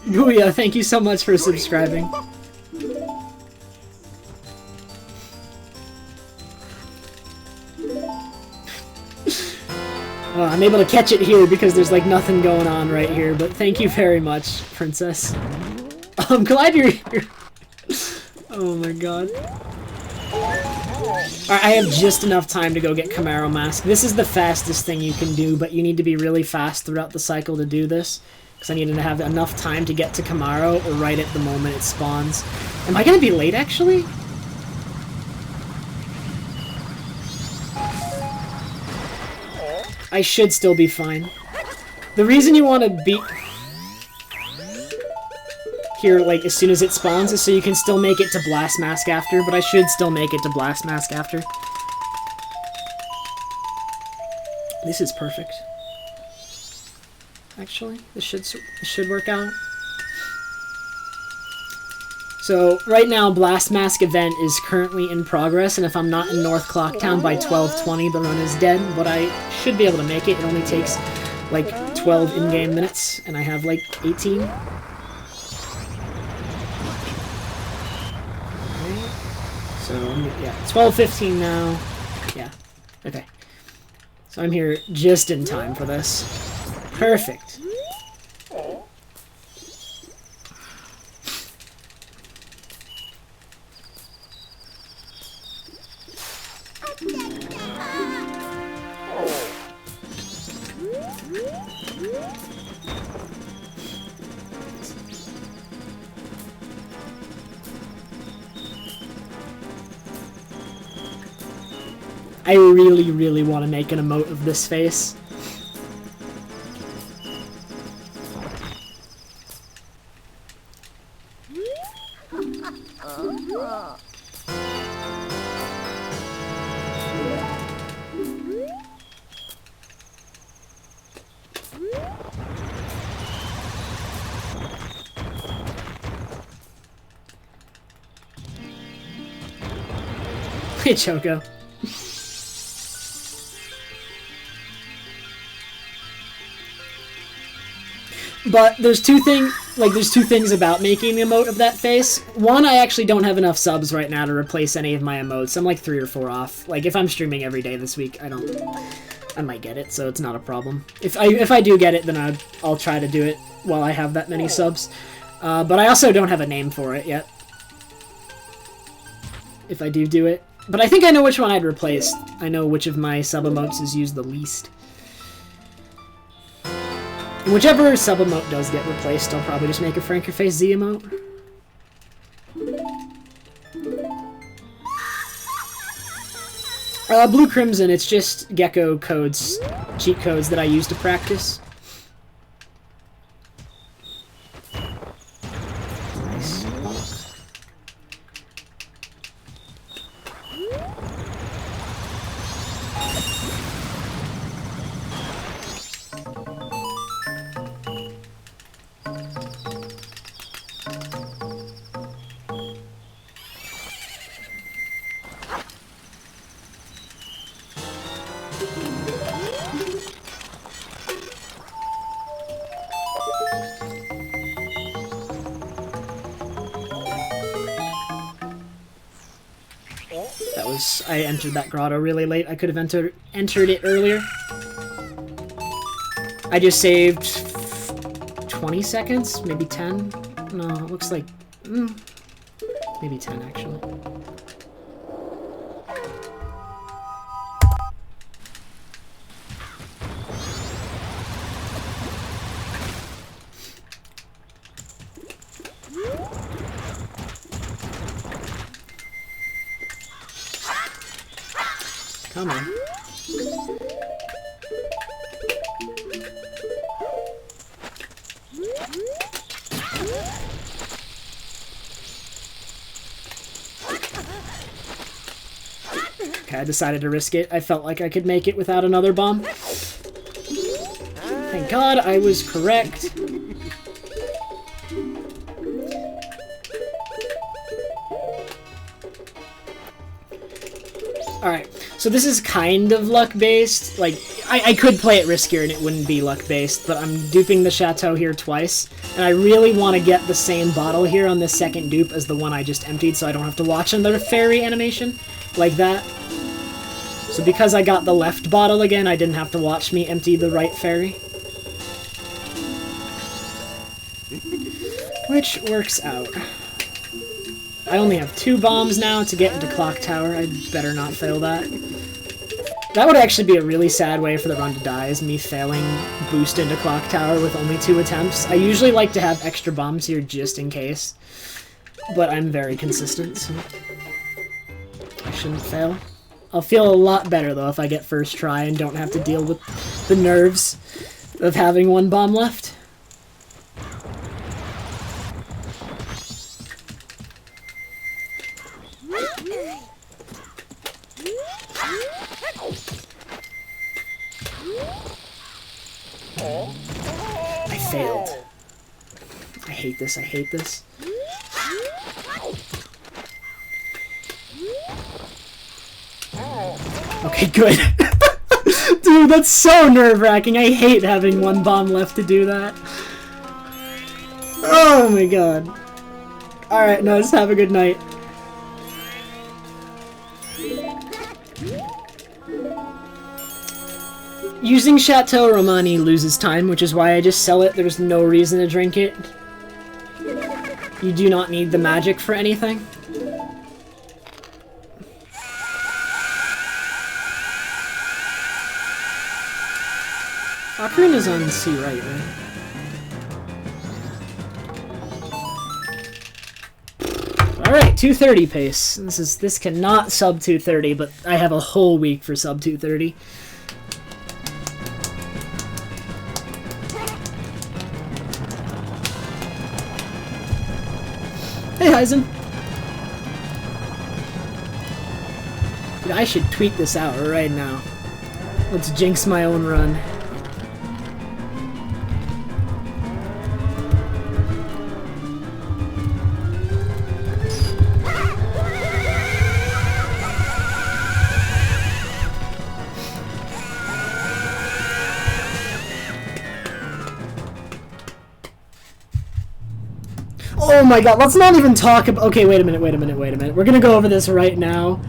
Booyah, thank you so much for subscribing. I'm able to catch it here because there's like nothing going on right here, but thank you very much, Princess. I'm glad you're here. Oh my god. Alright, I have just enough time to go get Camaro Mask. This is the fastest thing you can do, but you need to be really fast throughout the cycle to do this. Because I needed to have enough time to get to Camaro right at the moment it spawns. Am I gonna be late, actually? I should still be fine. The reason you want to be here, like, as soon as it spawns is so you can still make it to Blast Mask after, but I should still make it to Blast Mask after. This is perfect. Actually, this should work out. So, right now, Blast Mask event is currently in progress, and if I'm not in North Clocktown by 12:20, the run is dead, but I should be able to make it. It only takes, like, 12 in-game minutes, and I have, like, 18. Okay. So, yeah, 12:15 now. Yeah, okay. So I'm here just in time for this. Perfect. I really, really want to make an emote of this face. Hey, Choco. But there's two things about making the emote of that face. One, I actually don't have enough subs right now to replace any of my emotes. I'm like 3 or 4 off. Like, if I'm streaming every day this week, I might get it, so it's not a problem. If I do get it, then I'll try to do it while I have that many subs. But I also don't have a name for it yet. If I do it. But I think I know which one I'd replace. I know which of my sub emotes is used the least. And whichever sub emote does get replaced, I'll probably just make a Frank Your Face Z emote. Blue Crimson, it's just Gecko codes, cheat codes that I use to practice. Nice. I entered that grotto really late. I could have entered it earlier. I just saved 20 seconds, maybe 10. No, it looks like maybe 10 actually. Come on. Okay, I decided to risk it. I felt like I could make it without another bomb. Thank God I was correct. Alright, so this is kind of luck-based. Like, I could play it riskier and it wouldn't be luck-based, but I'm duping the Chateau here twice, and I really want to get the same bottle here on this second dupe as the one I just emptied, so I don't have to watch another fairy animation like that. So because I got the left bottle again, I didn't have to watch me empty the right fairy. Which works out. I only have 2 bombs now to get into Clock Tower. I'd better not fail that. That would actually be a really sad way for the run to die, is me failing boost into Clock Tower with only 2 attempts. I usually like to have extra bombs here just in case, but I'm very consistent, so I shouldn't fail. I'll feel a lot better, though, if I get first try and don't have to deal with the nerves of having 1 bomb left. I failed. I hate this, I hate this. Okay, good. Dude, that's so nerve-wracking. I hate having 1 bomb left to do that. Oh my god. Alright, no, just have a good night. Using Chateau Romani loses time, which is why I just sell it. There's no reason to drink it. You do not need the magic for anything. Ocarina's on C right? Alright, 230 pace. This cannot sub 230, but I have a whole week for sub 230. Hey, Heisen. Dude, I should tweet this out right now. Let's jinx my own run. Oh my god, let's not even talk about... Okay, wait a minute. We're gonna go over this right now.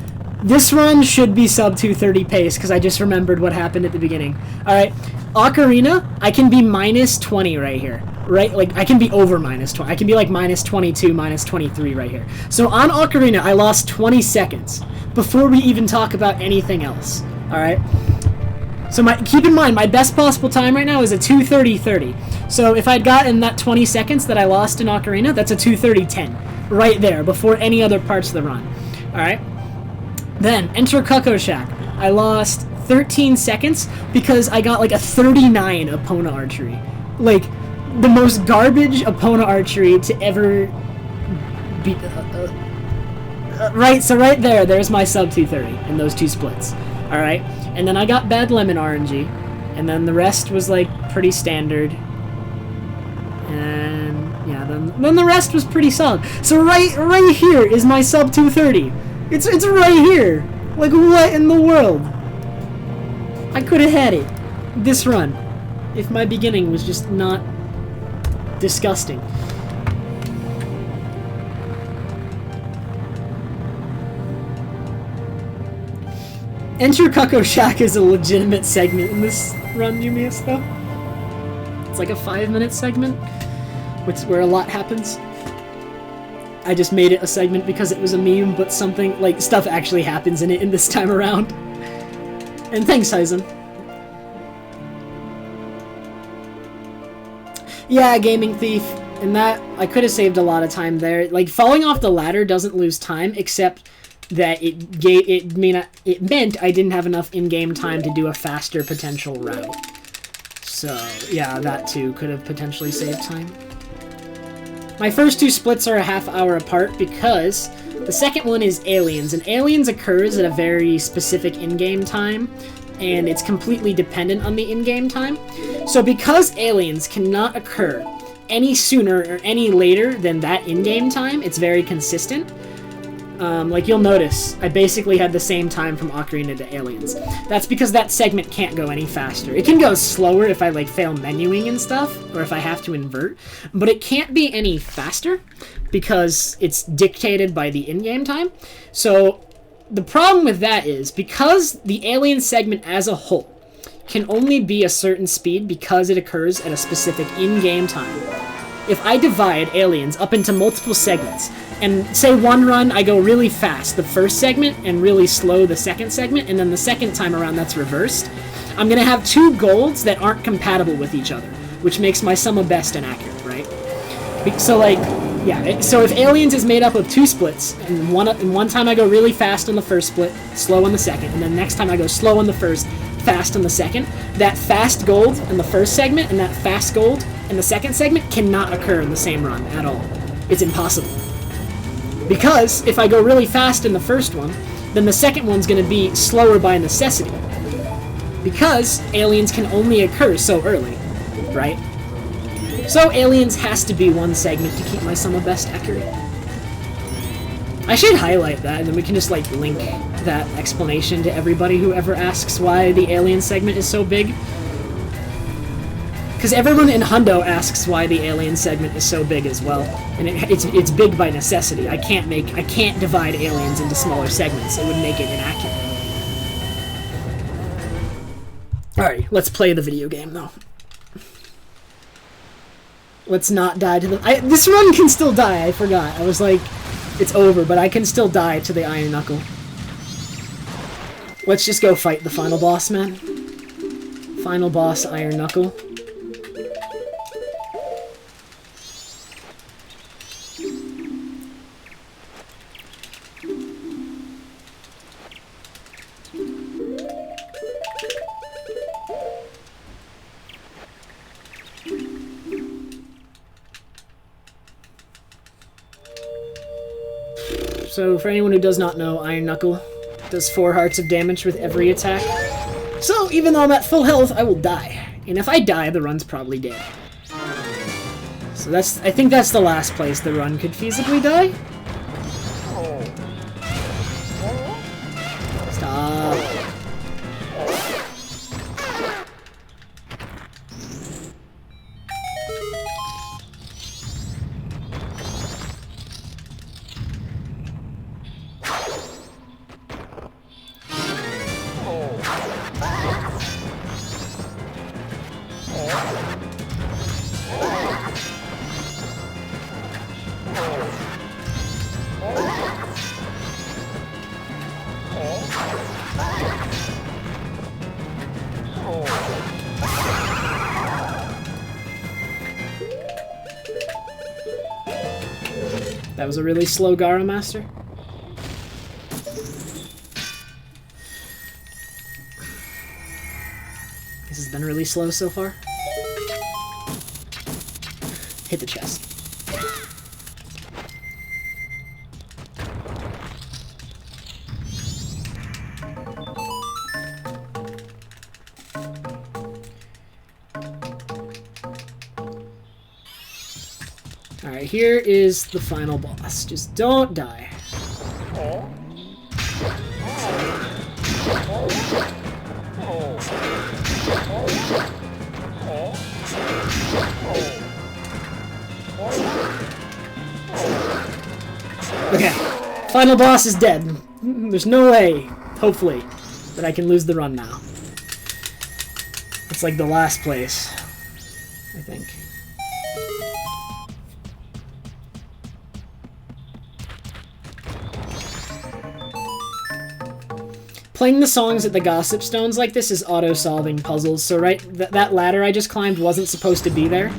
This run should be sub 230 pace, because I just remembered what happened at the beginning. Alright, Ocarina, I can be minus 20 right here. Right? Like, I can be over minus 20. I can be like minus 22, minus 23 right here. So on Ocarina, I lost 20 seconds before we even talk about anything else. Alright? So keep in mind, my best possible time right now is a 2:30:30. So if I'd gotten that 20 seconds that I lost in Ocarina, that's a 2:30:10. Right there, before any other parts of the run. Alright? Then, enter Cuckoo Shack. I lost 13 seconds because I got like a 39 Epona archery. Like, the most garbage Epona archery to ever be... right, so right there's my sub 230 in those two splits. Alright? And then I got Bad Lemon RNG. And then the rest was like pretty standard. And yeah, then the rest was pretty solid. So right here is my sub 230. It's right here. Like, what in the world? I could have had it this run if my beginning was just not disgusting. Enter Cuckoo Shack is a legitimate segment in this run, Yumius, though. It's like a 5-minute segment, where a lot happens. I just made it a segment because it was a meme, but something, like, stuff actually happens in it in this time around. And thanks, Heisen. Yeah, Gaming Thief. And that, I could have saved a lot of time there. Like, falling off the ladder doesn't lose time, except that it meant I didn't have enough in-game time to do a faster potential route. So, yeah, that too could have potentially saved time. My first two splits are a half-hour apart because the second one is Aliens, and Aliens occurs at a very specific in-game time, and it's completely dependent on the in-game time. So because Aliens cannot occur any sooner or any later than that in-game time, it's very consistent. Like, you'll notice, I basically had the same time from Ocarina to Aliens. That's because that segment can't go any faster. It can go slower if I, like, fail menuing and stuff, or if I have to invert, but it can't be any faster because it's dictated by the in-game time. So, the problem with that is, because the Alien segment as a whole can only be a certain speed because it occurs at a specific in-game time, if I divide Aliens up into multiple segments, and say one run I go really fast the first segment and really slow the second segment, and then the second time around that's reversed, I'm going to have two golds that aren't compatible with each other, which makes my sum of best inaccurate, right? So, like, yeah, so if Aliens is made up of two splits, and one time I go really fast on the first split, slow on the second, and then next time I go slow on the first, fast on the second, that fast gold in the first segment and that fast gold in the second segment cannot occur in the same run at all. It's impossible. Because if I go really fast in the first one, then the second one's going to be slower by necessity. Because Aliens can only occur so early, right? So Aliens has to be one segment to keep my sum of best accurate. I should highlight that, and then we can just, like, link that explanation to everybody who ever asks why the Alien segment is so big. Because everyone in Hundo asks why the Alien segment is so big as well, and it's big by necessity. I can't divide Aliens into smaller segments. It would make it inaccurate. Alright, let's play the video game though. Let's not die to the... this run can still die, I forgot. I was like, it's over, but I can still die to the Iron Knuckle. Let's just go fight the final boss, man. Final boss, Iron Knuckle. So, for anyone who does not know, Iron Knuckle does 4 hearts of damage with every attack. So, even though I'm at full health, I will die. And if I die, the run's probably dead. So I think that's the last place the run could feasibly die. Stop. That was a really slow Gara Master. This has been really slow so far. Hit the chest. Alright, here is the final boss. Just don't die. Okay, final boss is dead. There's no way, hopefully, that I can lose the run now. It's like the last place, I think. Playing the songs at the Gossip Stones like this is auto-solving puzzles, so that ladder I just climbed wasn't supposed to be there.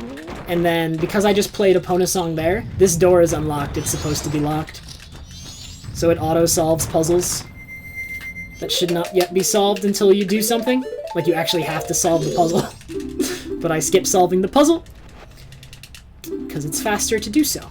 And then, because I just played Epona song there, this door is unlocked, it's supposed to be locked. So it auto-solves puzzles that should not yet be solved until you do something. Like, you actually have to solve the puzzle. But I skip solving the puzzle, because it's faster to do so.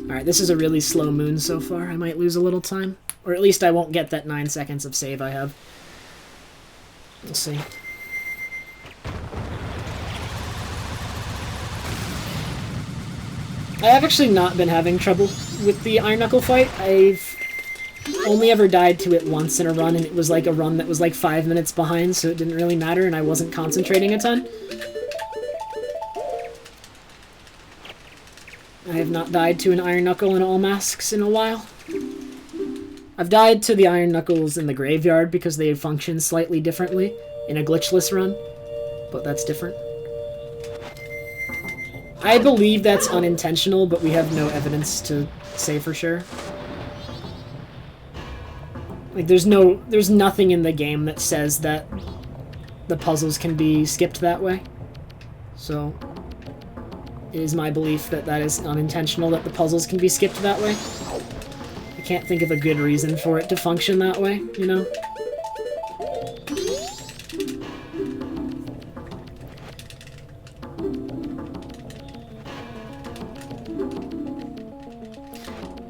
Alright, this is a really slow moon so far. I might lose a little time. Or at least I won't get that 9 seconds of save I have. We'll see. I have actually not been having trouble with the Iron Knuckle fight. I've only ever died to it once in a run, and it was like a run that was like 5 minutes behind, so it didn't really matter, and I wasn't concentrating a ton. I have not died to an Iron Knuckle in all masks in a while. I've died to the Iron Knuckles in the graveyard because they function slightly differently in a glitchless run, but that's different. I believe that's unintentional, but we have no evidence to say for sure. Like, there's nothing in the game that says that the puzzles can be skipped that way. So it is my belief that that is unintentional, that the puzzles can be skipped that way. I can't think of a good reason for it to function that way, you know?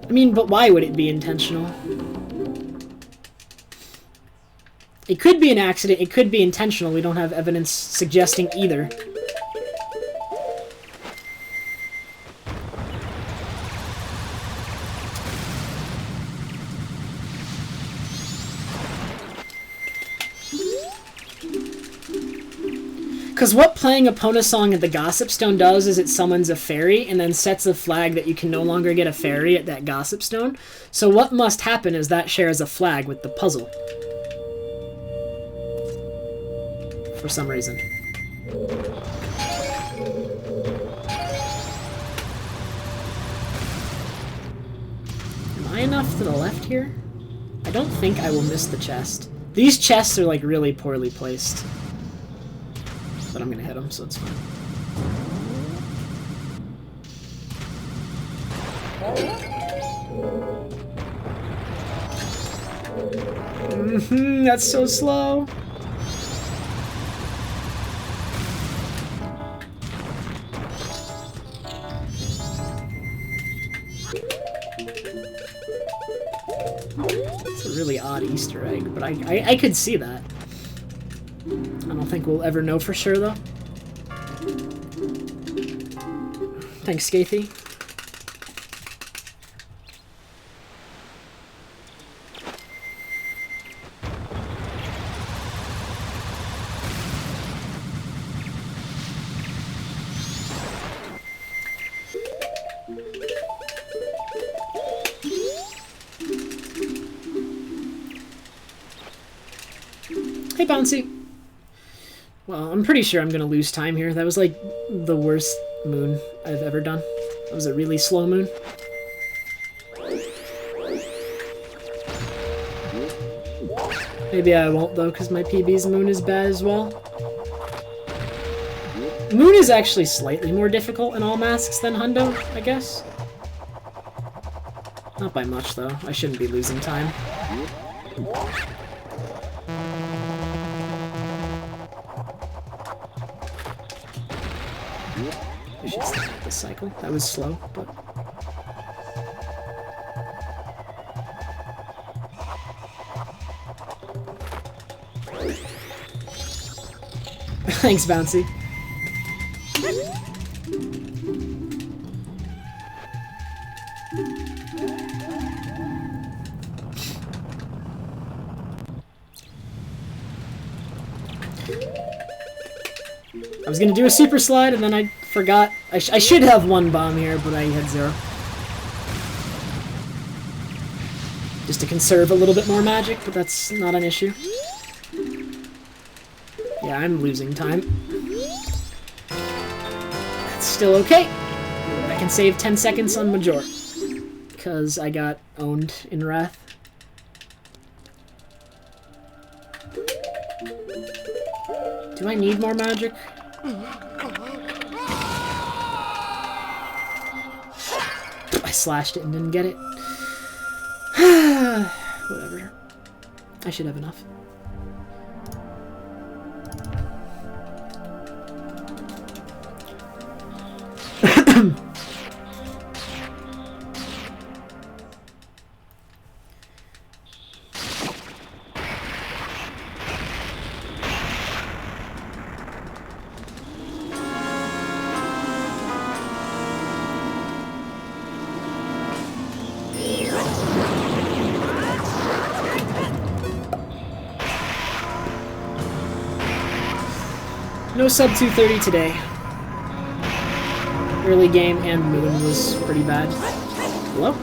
I mean, but why would it be intentional? It could be an accident, it could be intentional, we don't have evidence suggesting either. Because what playing Epona song at the Gossip Stone does is it summons a fairy and then sets a flag that you can no longer get a fairy at that Gossip Stone. So what must happen is that shares a flag with the puzzle. For some reason. Am I enough to the left here? I don't think I will miss the chest. These chests are like really poorly placed. But I'm gonna hit them, so it's fine. That's so slow. It's a really odd Easter egg, but I could see that. I don't think we'll ever know for sure, though. Thanks, Skathy. Hey, Bouncy. Well, I'm pretty sure I'm gonna lose time here. That was like the worst moon I've ever done. That was a really slow moon. Maybe I won't, though, because my PB's Moon is bad as well. Moon is actually slightly more difficult in all masks than Hundo, I guess. Not by much, though. I shouldn't be losing time. I should stop this cycle. That was slow, but... Thanks, Bouncy. I was gonna do a super slide and then I forgot. I should have one bomb here, but I had 0. Just to conserve a little bit more magic, but that's not an issue. Yeah, I'm losing time. That's still okay. I can save 10 seconds on Major. Because I got owned in Wrath. Do I need more magic? I slashed it and didn't get it. Whatever. I should have enough. No sub 230 today. Early game and Moon was pretty bad. Hello?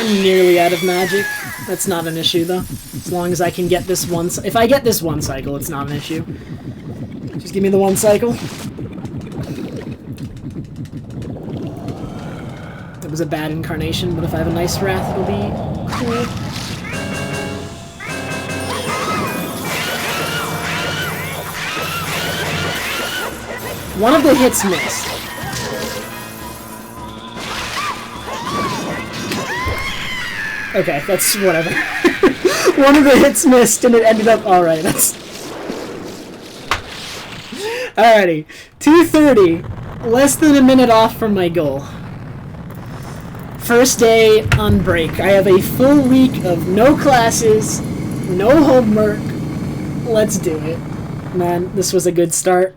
I'm nearly out of magic. That's not an issue, though. As long as I can get this one... If I get this one cycle, it's not an issue. Just give me the one cycle. It was a bad incarnation, but if I have a nice Wrath, it'll be cool. One of the hits missed. Okay, that's whatever. One of the hits missed and it ended up alright. That's alrighty. 2:30. Less than a minute off from my goal. First day on break. I have a full week of no classes, no homework. Let's do it. Man, this was a good start.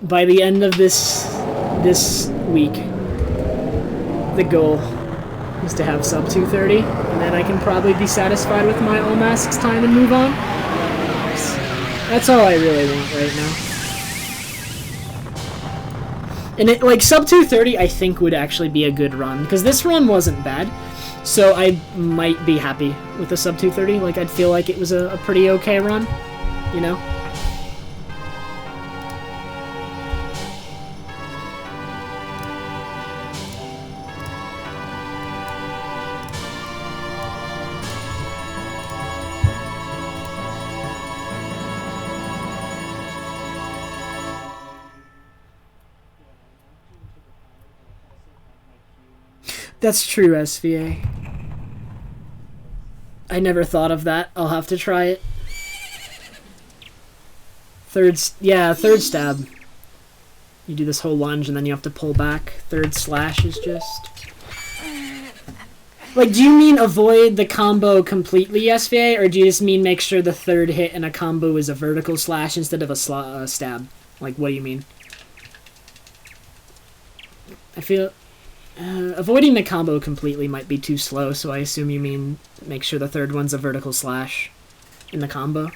By the end of this week, the goal is to have sub 230, and then I can probably be satisfied with my all masks time and move on. That's all I really want right now. And it, like, sub 230 I think would actually be a good run, because this run wasn't bad, so I might be happy with the sub 230. Like, I'd feel like it was a pretty okay run, you know? That's true, SVA. I never thought of that. I'll have to try it. Third stab. You do this whole lunge and then you have to pull back. Third slash is just... Like, do you mean avoid the combo completely, SVA? Or do you just mean make sure the third hit in a combo is a vertical slash instead of a stab? Like, what do you mean? I feel Avoiding the combo completely might be too slow, so I assume you mean make sure the third one's a vertical slash in the combo.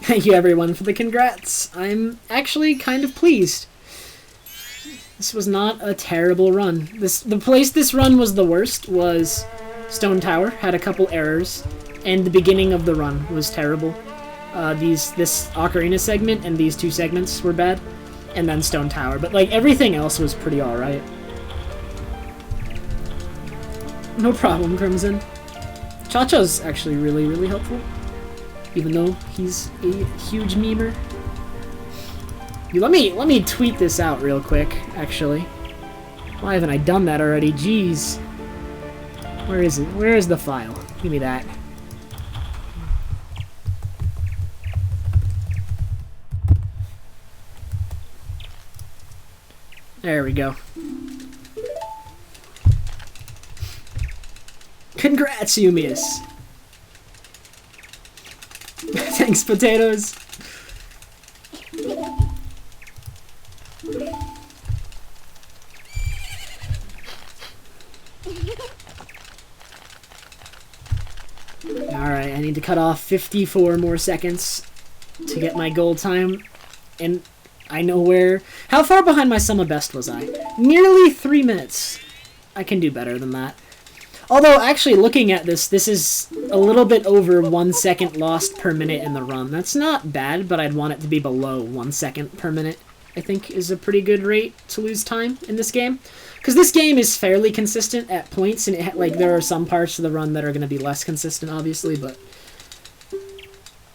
Thank you everyone for the congrats. I'm actually kind of pleased. This was not a terrible run. The place this run was the worst was Stone Tower. Had a couple errors, and the beginning of the run was terrible. This Ocarina segment and these two segments were bad, and then Stone Tower. But like everything else was pretty alright. No problem, Crimson. Cha-Cha's actually really, really helpful. Even though he's a huge memer. Let me tweet this out real quick, actually. Why haven't I done that already? Jeez. Where is it? Where is the file? Give me that. There we go. Congrats, Yumius! Thanks, potatoes! Alright, I need to cut off 54 more seconds to get my goal time, and I know where... How far behind my sum of best was I? Nearly 3 minutes. I can do better than that. Although, actually, looking at this, this is a little bit over 1 second lost per minute in the run. That's not bad, but I'd want it to be below 1 second per minute, I think, is a pretty good rate to lose time in this game. Because this game is fairly consistent at points, and like there are some parts of the run that are going to be less consistent, obviously, but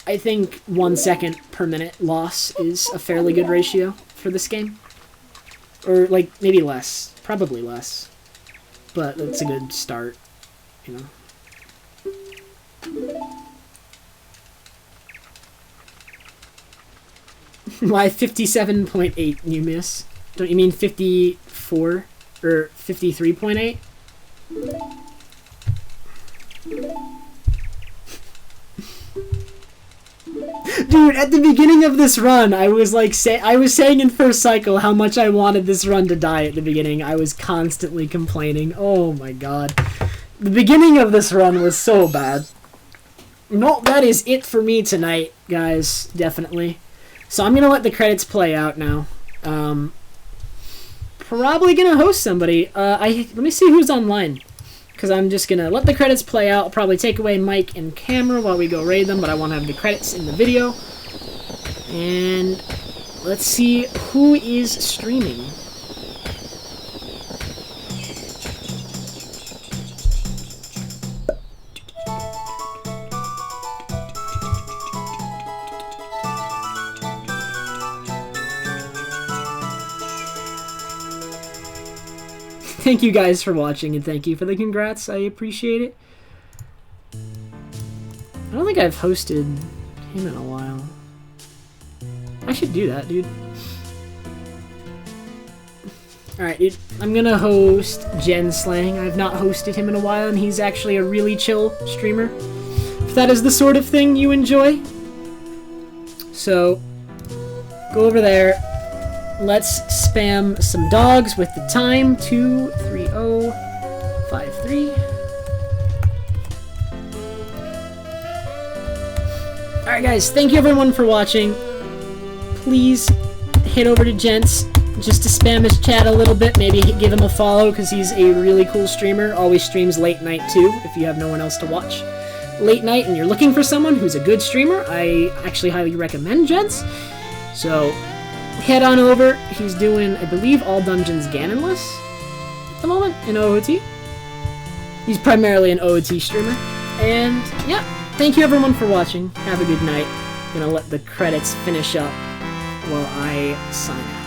I think 1 second per minute loss is a fairly good ratio for this game. Or, like, maybe less. Probably less. But that's a good start, you know. Why 57.8 you miss? Don't you mean 54 or 53.8? Dude, at the beginning of this run, I was like I was saying in first cycle how much I wanted this run to die at the beginning. I was constantly complaining. Oh my god. The beginning of this run was so bad. No, that is it for me tonight, guys. Definitely. So I'm gonna let the credits play out now. Probably gonna host somebody. Let me see who's online, because I'm just gonna let the credits play out. I'll probably take away mic and camera while we go raid them, but I want to have the credits in the video. And let's see who is streaming. Thank you guys for watching, and thank you for the congrats. I appreciate it. I don't think I've hosted him in a while. I should do that, dude. Alright, dude. I'm gonna host Genslang. I've not hosted him in a while, and he's actually a really chill streamer. If that is the sort of thing you enjoy. So, go over there. Let's spam some dogs with the time. 23053. Alright guys, thank you everyone for watching. Please head over to Gents just to spam his chat a little bit. Maybe give him a follow because he's a really cool streamer. Always streams late night too if you have no one else to watch late night and you're looking for someone who's a good streamer. I actually highly recommend Gents. So head on over. He's doing, I believe, all dungeons Ganonless at the moment in OOT. He's primarily an OOT streamer. And yeah, thank you everyone for watching. Have a good night. Gonna let the credits finish up while I sign out.